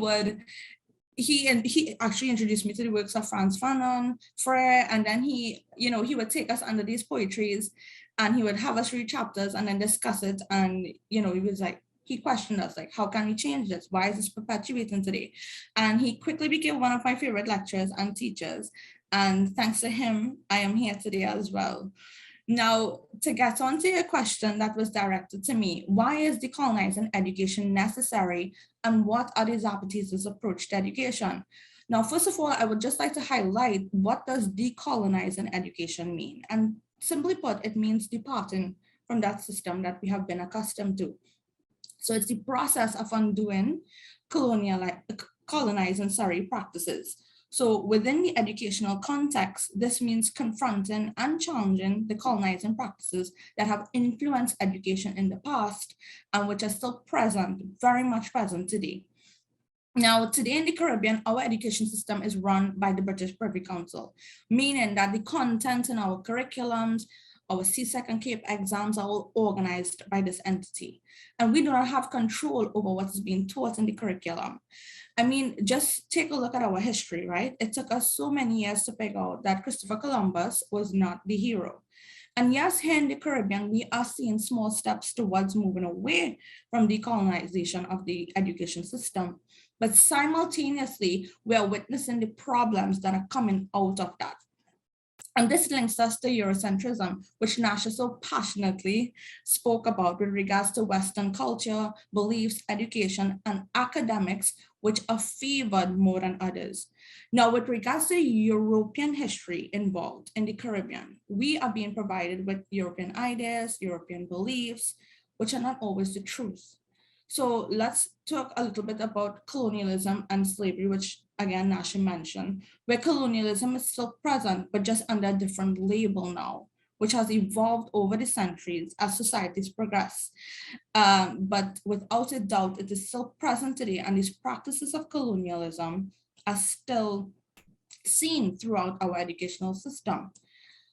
actually introduced me to the works of Frantz Fanon, Frere, and then he would take us under these poetries, and he would have us read chapters and then discuss it. And he questioned us, like, how can we change this? Why is this perpetuating today? And he quickly became one of my favorite lecturers and teachers. And thanks to him, I am here today as well. Now, to get on to your question that was directed to me, why is decolonizing education necessary, and what are the Zapatistas' approach to education? Now, first of all, I would just like to highlight, what does decolonizing education mean? And simply put, it means departing from that system that we have been accustomed to. So it's the process of undoing colonizing practices. So within the educational context, this means confronting and challenging the colonizing practices that have influenced education in the past and which are still present, very much present today. Now, today in the Caribbean, our education system is run by the British Privy Council, meaning that the content in our curriculums, our CSEC and CAPE exams are all organized by this entity. And we do not have control over what is being taught in the curriculum. I mean, just take a look at our history, right? It took us so many years to figure out that Christopher Columbus was not the hero. And yes, here in the Caribbean, we are seeing small steps towards moving away from decolonization of the education system. But simultaneously, we are witnessing the problems that are coming out of that. And this links us to Eurocentrism, which Nasha so passionately spoke about with regards to Western culture, beliefs, education, and academics, which are favored more than others. Now, with regards to European history involved in the Caribbean, we are being provided with European ideas, European beliefs, which are not always the truth. So let's talk a little bit about colonialism and slavery, which again, Nasha mentioned, where colonialism is still present, but just under a different label now, which has evolved over the centuries as societies progress. But without a doubt, it is still present today, and these practices of colonialism are still seen throughout our educational system.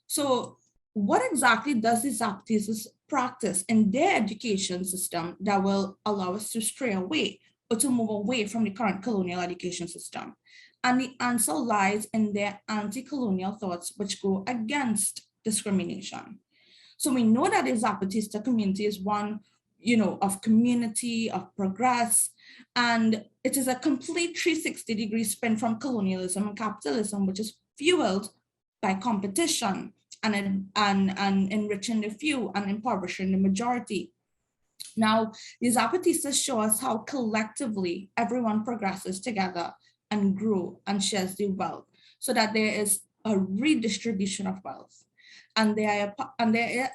So what exactly does the Zapatistas practice in their education system that will allow us to stray away or to move away from the current colonial education system? And the answer lies in their anti-colonial thoughts, which go against discrimination. So we know that the Zapatista community is one, of community, of progress, and it is a complete 360-degree spin from colonialism and capitalism, which is fueled by competition and enriching the few and impoverishing the majority. Now, the Zapatistas show us how collectively everyone progresses together and grow and shares the wealth, so that there is a redistribution of wealth. And they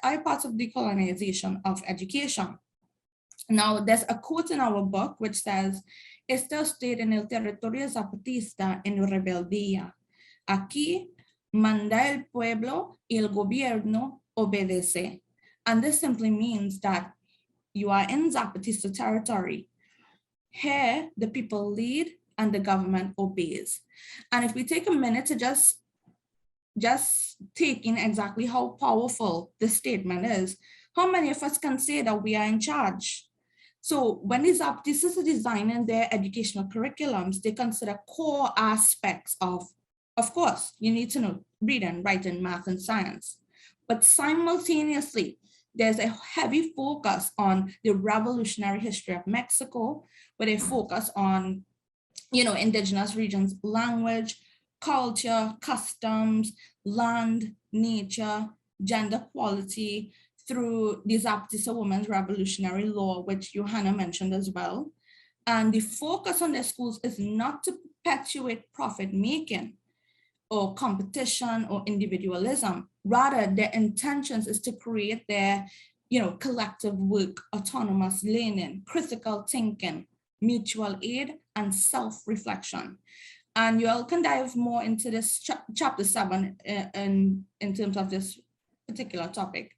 are part of decolonization of education. Now, there's a quote in our book which says, "Está usted en el territorio zapatista en rebeldía. Aquí manda el pueblo y el gobierno obedece." And this simply means that you are in Zapatista territory. Here, the people lead and the government obeys. And if we take a minute to just take in exactly how powerful this statement is, how many of us can say that we are in charge? So when the Zapatistas are designing their educational curriculums, they consider core aspects of course, you need to know reading, writing, math, and science. But simultaneously, there's a heavy focus on the revolutionary history of Mexico, where they focus on, indigenous regions' language, culture, customs, land, nature, gender equality, through the Zapatista Women's Revolutionary Law, which Johannah mentioned as well. And the focus on their schools is not to perpetuate profit making or competition or individualism. Rather, their intentions is to create their, collective work, autonomous learning, critical thinking, mutual aid, and self-reflection. And you all can dive more into this chapter 7 in terms of this particular topic.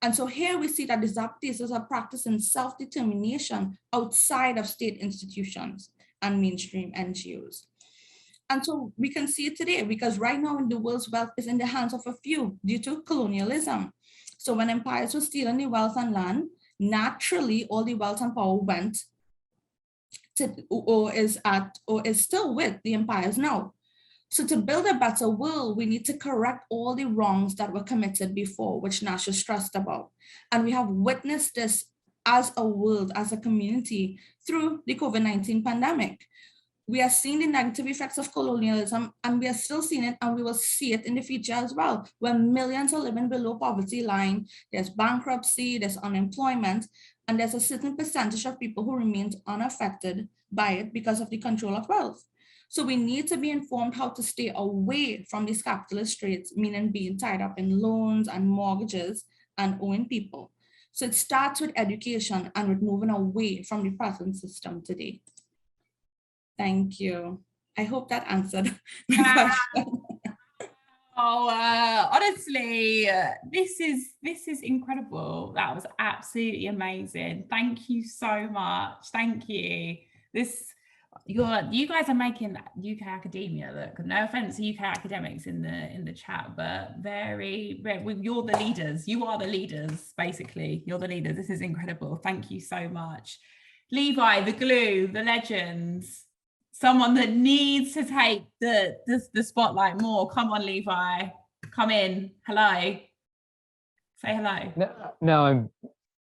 And so here we see that the Zapatistas are practicing self-determination outside of state institutions and mainstream NGOs. And so we can see it today because right now the world's wealth is in the hands of a few due to colonialism. So when empires were stealing the wealth and land, naturally all the wealth and power went to, or is still with the empires now. So to build a better world, we need to correct all the wrongs that were committed before, which Nasha stressed about. And we have witnessed this as a world, as a community, through the COVID-19 pandemic. We are seeing the negative effects of colonialism, and we are still seeing it, and we will see it in the future as well, when millions are living below poverty line, there's bankruptcy, there's unemployment, and there's a certain percentage of people who remain unaffected by it because of the control of wealth. So we need to be informed how to stay away from these capitalist traits, meaning being tied up in loans and mortgages and owing people. So it starts with education and with moving away from the present system today. Thank you. I hope that answered my question.
Honestly, this is incredible. That was absolutely amazing. Thank you so much. Thank you. You guys are making UK academia look, no offense to UK academics in the chat, but very, you're the leaders. You are the leaders, basically. You're the leaders. This is incredible. Thank you so much. Levi, the glue, the legends, someone that needs to take the spotlight more. Come on, Levi. Come in. Hello. Say hello.
No, I'm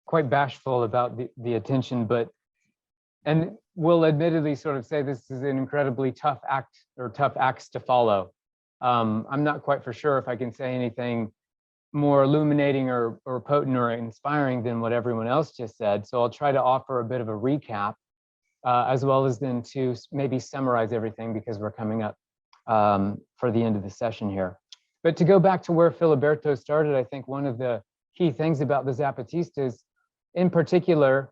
quite bashful about the attention, and will admittedly sort of say this is an incredibly tough act or tough acts to follow. I'm not quite for sure if I can say anything more illuminating or potent or inspiring than what everyone else just said. So I'll try to offer a bit of a recap as well as then to maybe summarize everything because we're coming up for the end of the session here. But to go back to where Filiberto started, I think one of the key things about the Zapatistas, in particular,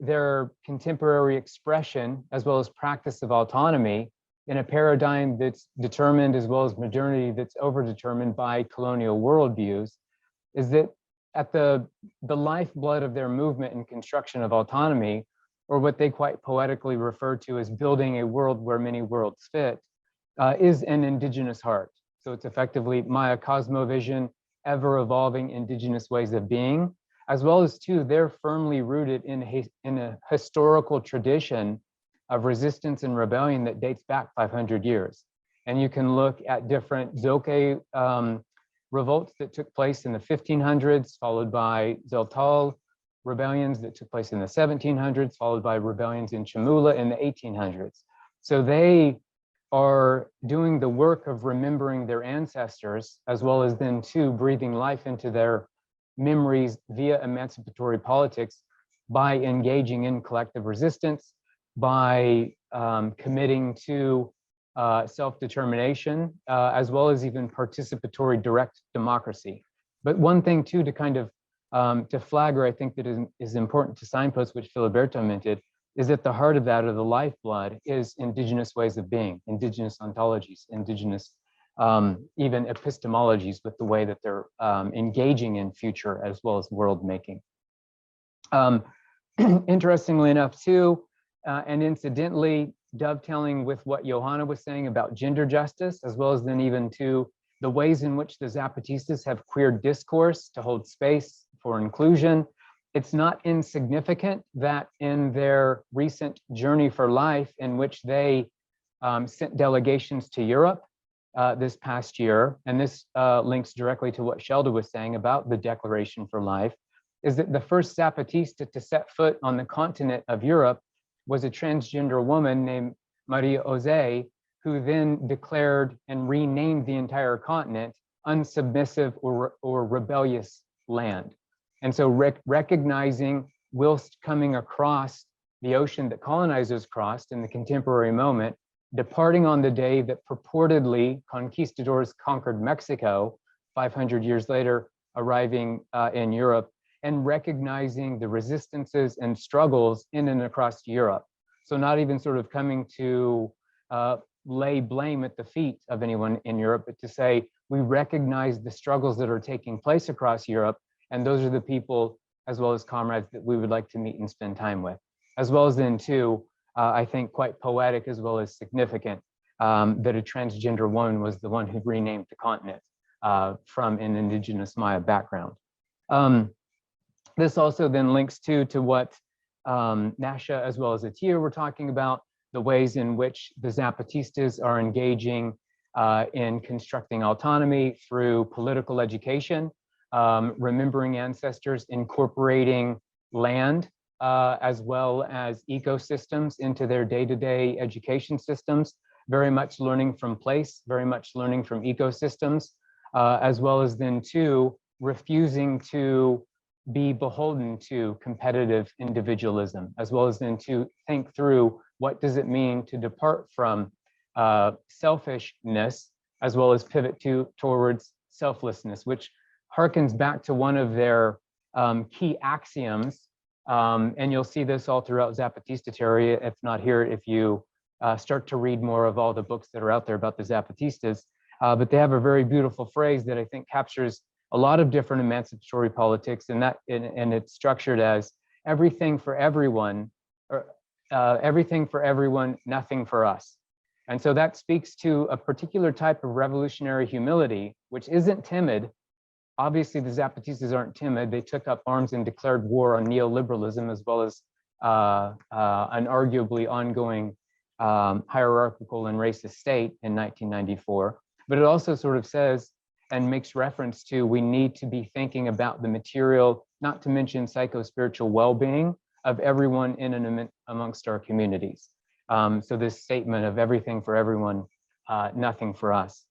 their contemporary expression as well as practice of autonomy in a paradigm that's determined as well as modernity that's overdetermined by colonial worldviews, is that at the lifeblood of their movement and construction of autonomy, or what they quite poetically refer to as building a world where many worlds fit, is an indigenous heart. So it's effectively Maya cosmovision, ever evolving indigenous ways of being, as well as too, they're firmly rooted in a historical tradition of resistance and rebellion that dates back 500 years. And you can look at different Zoque revolts that took place in the 1500s, followed by Zeltal rebellions that took place in the 1700s, followed by rebellions in Chamula in the 1800s. So they are doing the work of remembering their ancestors, as well as then too breathing life into their memories via emancipatory politics by engaging in collective resistance, by committing to self-determination, as well as even participatory direct democracy. But one thing too to kind of to flag, or I think that is important to signpost, which Filiberto mentioned, is at the heart of that, or the lifeblood, is indigenous ways of being, indigenous ontologies, indigenous even epistemologies with the way that they're engaging in future as well as world making. Interestingly enough too, and incidentally dovetailing with what Johanna was saying about gender justice, as well as then even to the ways in which the Zapatistas have queer discourse to hold space for inclusion. It's not insignificant that in their recent journey for life, in which they sent delegations to Europe this past year, and this links directly to what Shelda was saying about the Declaration for Life, is that the first Zapatista to set foot on the continent of Europe was a transgender woman named Maria Jose, who then declared and renamed the entire continent unsubmissive or rebellious land. And so recognizing, whilst coming across the ocean that colonizers crossed in the contemporary moment, departing on the day that purportedly conquistadors conquered Mexico, 500 years later, arriving in Europe, and recognizing the resistances and struggles in and across Europe. So not even sort of coming to lay blame at the feet of anyone in Europe, but to say, we recognize the struggles that are taking place across Europe, and those are the people, as well as comrades, that we would like to meet and spend time with. As well as then too, I think quite poetic as well as significant, that a transgender woman was the one who renamed the continent from an indigenous Maya background. This also then links to what Nasha as well as Atiyah were talking about, the ways in which the Zapatistas are engaging in constructing autonomy through political education, remembering ancestors, incorporating land as well as ecosystems into their day-to-day education systems, very much learning from place, very much learning from ecosystems, as well as then too, refusing to be beholden to competitive individualism, as well as then to think through what does it mean to depart from selfishness, as well as pivot towards selflessness, which harkens back to one of their key axioms. And you'll see this all throughout Zapatista theory, if not here, if you start to read more of all the books that are out there about the Zapatistas. But they have a very beautiful phrase that I think captures a lot of different emancipatory politics, and it's structured as everything for everyone, or everything for everyone, nothing for us. And so that speaks to a particular type of revolutionary humility, which isn't timid. Obviously, the Zapatistas aren't timid. They took up arms and declared war on neoliberalism, as well as an arguably ongoing hierarchical and racist state in 1994. But it also sort of says and makes reference to, we need to be thinking about the material, not to mention psycho-spiritual well-being of everyone in and amongst our communities. So this statement of everything for everyone, nothing for us,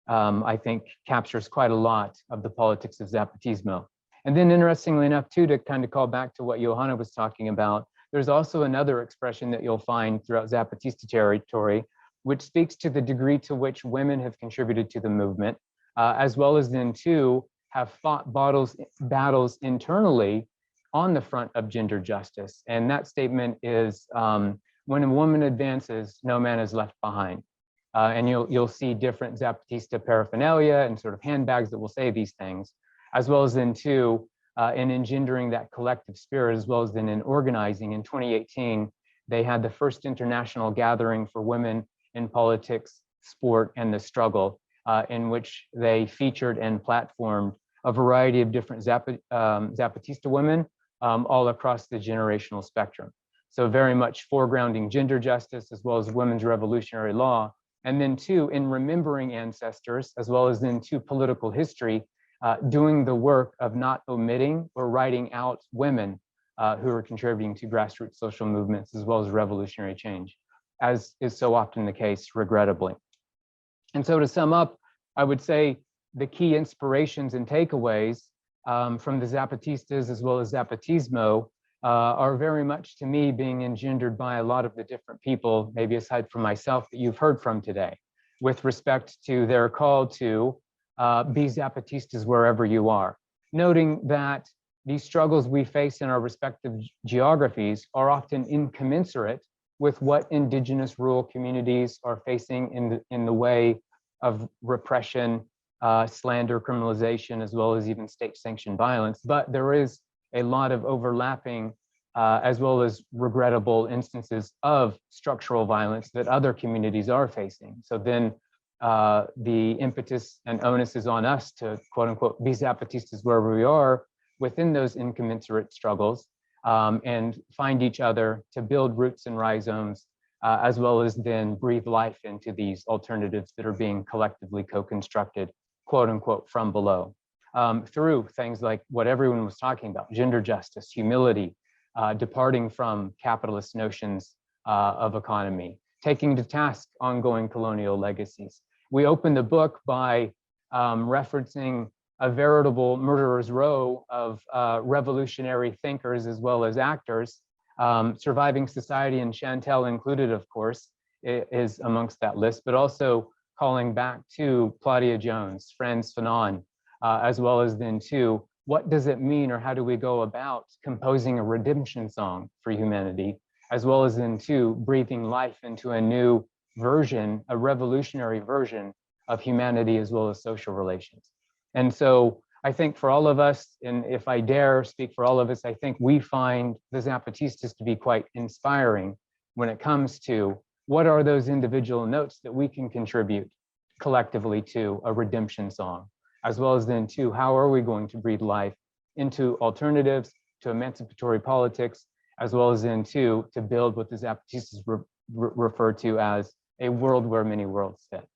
I think captures quite a lot of the politics of Zapatismo. And then interestingly enough too, to kind of call back to what Johannah was talking about, there's also another expression that you'll find throughout Zapatista territory, which speaks to the degree to which women have contributed to the movement, as well as then too have fought battles internally on the front of gender justice. And that statement is, when a woman advances, no man is left behind. And you'll see different Zapatista paraphernalia and sort of handbags that will say these things, as well as then too, in engendering that collective spirit, as well as then in organizing. In 2018, they had the first international gathering for women in politics, sport, and the struggle, in which they featured and platformed a variety of different Zapatista women all across the generational spectrum. So very much foregrounding gender justice as well as women's revolutionary law. And then too, in remembering ancestors, as well as then too, political history, doing the work of not omitting or writing out women who are contributing to grassroots social movements as well as revolutionary change, as is so often the case, regrettably. And so to sum up, I would say the key inspirations and takeaways from the Zapatistas as well as Zapatismo are very much, to me, being engendered by a lot of the different people, maybe aside from myself, that you've heard from today, with respect to their call to be Zapatistas wherever you are, noting that these struggles we face in our respective geographies are often incommensurate with what indigenous rural communities are facing in the way of repression, slander, criminalization, as well as even state-sanctioned violence. But there is a lot of overlapping as well as regrettable instances of structural violence that other communities are facing. So then the impetus and onus is on us to, quote unquote, be Zapatistas wherever we are within those incommensurate struggles, and find each other to build roots and rhizomes, as well as then breathe life into these alternatives that are being collectively co-constructed, quote unquote, from below, through things like what everyone was talking about: gender justice, humility, departing from capitalist notions of economy, taking to task ongoing colonial legacies. We open the book by referencing a veritable murderer's row of revolutionary thinkers as well as actors, Surviving Society, and Chantelle included, of course, is amongst that list, but also calling back to Claudia Jones, Frantz Fanon, as well as then to what does it mean, or how do we go about composing a redemption song for humanity, as well as then to breathing life into a new version, a revolutionary version of humanity as well as social relations. And so I think for all of us, and if I dare speak for all of us, I think we find the Zapatistas to be quite inspiring when it comes to what are those individual notes that we can contribute collectively to a redemption song, as well as then to how are we going to breathe life into alternatives, to emancipatory politics, as well as into to build what the Zapatistas refer to as a world where many worlds fit.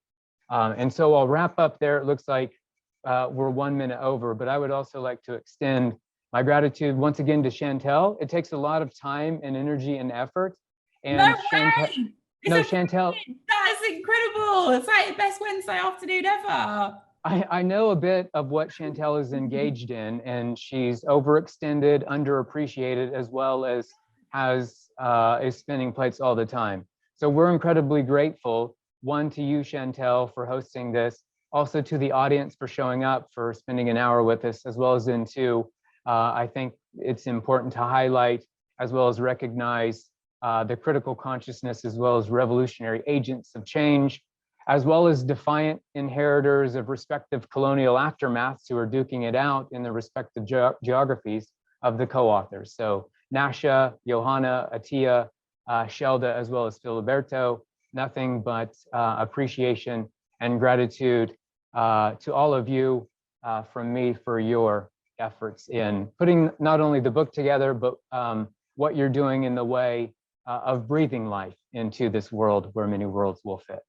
And so I'll wrap up there. It looks like we're 1 minute over, but I would also like to extend my gratitude once again to Chantelle. It takes a lot of time and energy and effort. And
no
Chantelle,
way!
Chantelle.
That is incredible. It's like the best Wednesday afternoon ever.
I know a bit of what Chantelle is engaged in, and she's overextended, underappreciated, as well as is spinning plates all the time. So we're incredibly grateful, one, to you, Chantelle, for hosting this, also to the audience for showing up, for spending an hour with us, as well as then two, I think it's important to highlight as well as recognize the critical consciousness as well as revolutionary agents of change, as well as defiant inheritors of respective colonial aftermaths who are duking it out in the respective geographies of the co-authors. So Nasha, Johannah, Atiyah, Shelda, as well as Filiberto, nothing but appreciation and gratitude to all of you from me for your efforts in putting not only the book together, but what you're doing in the way of breathing life into this world where many worlds will fit.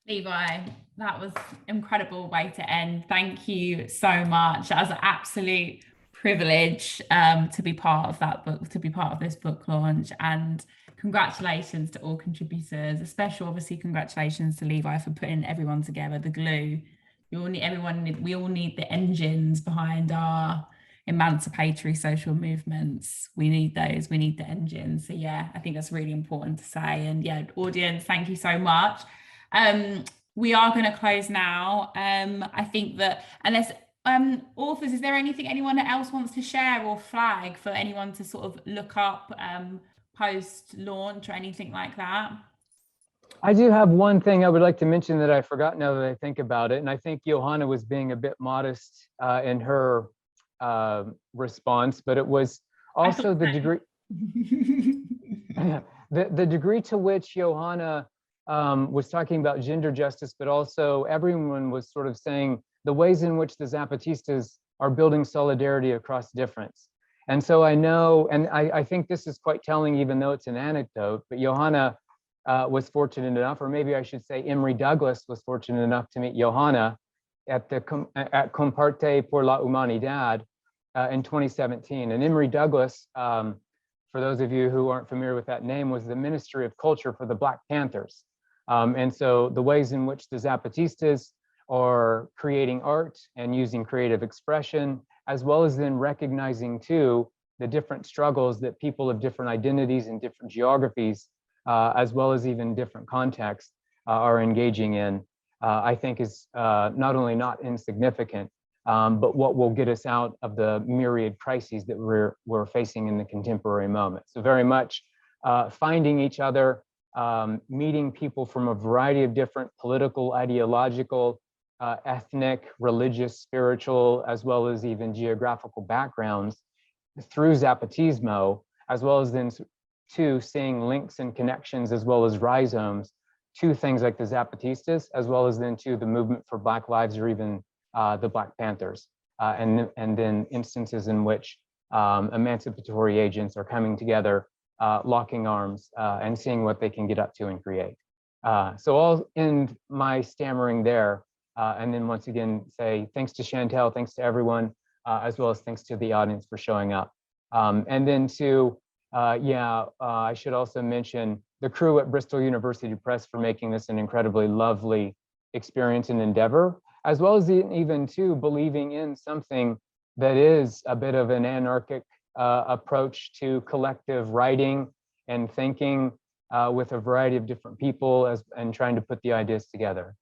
Levi, that was an incredible way to end. Thank you so much. That was an absolute privilege to be part of that book, to be part of this book launch, and congratulations to all contributors. A special, obviously, congratulations to Levi for putting everyone together, the glue. We all need the engines behind our emancipatory social movements. We need those, we need the engines. So yeah, I think that's really important to say. And yeah, audience, thank you so much. We are going to close now. I think that unless authors, is there anything anyone else wants to share or flag for anyone to sort of look up post launch or anything like that?
I do have one thing I would like to mention that I forgot now that I think about it, and I think Johannah was being a bit modest in her response, but it was also the degree the degree to which Johannah was talking about gender justice, but also everyone was sort of saying the ways in which the Zapatistas are building solidarity across difference. And so I know, and I think this is quite telling, even though it's an anecdote, but Johannah was fortunate enough, or maybe I should say Emory Douglas was fortunate enough to meet Johannah at Comparte por la Humanidad in 2017. And Emory Douglas, for those of you who aren't familiar with that name, was the Ministry of Culture for the Black Panthers. And so the ways in which the Zapatistas are creating art and using creative expression, as well as then recognizing too the different struggles that people of different identities and different geographies, as well as even different contexts, are engaging in, I think is not only not insignificant, but what will get us out of the myriad crises that we're facing in the contemporary moment. So very much finding each other, meeting people from a variety of different political, ideological, ethnic, religious, spiritual, as well as even geographical backgrounds through Zapatismo, as well as then to seeing links and connections as well as rhizomes to things like the Zapatistas, as well as then to the movement for Black Lives or even the Black Panthers, and then instances in which emancipatory agents are coming together, locking arms, and seeing what they can get up to and create. So I'll end my stammering there, and then once again say thanks to Chantelle, thanks to everyone, as well as thanks to the audience for showing up. And then to, I should also mention the crew at Bristol University Press for making this an incredibly lovely experience and endeavor, as well as even to believing in something that is a bit of an anarchic approach to collective writing and thinking with a variety of different people and trying to put the ideas together.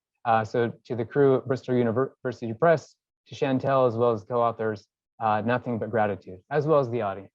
So to the crew at Bristol University Press, to Chantelle, as well as co-authors, nothing but gratitude, as well as the audience.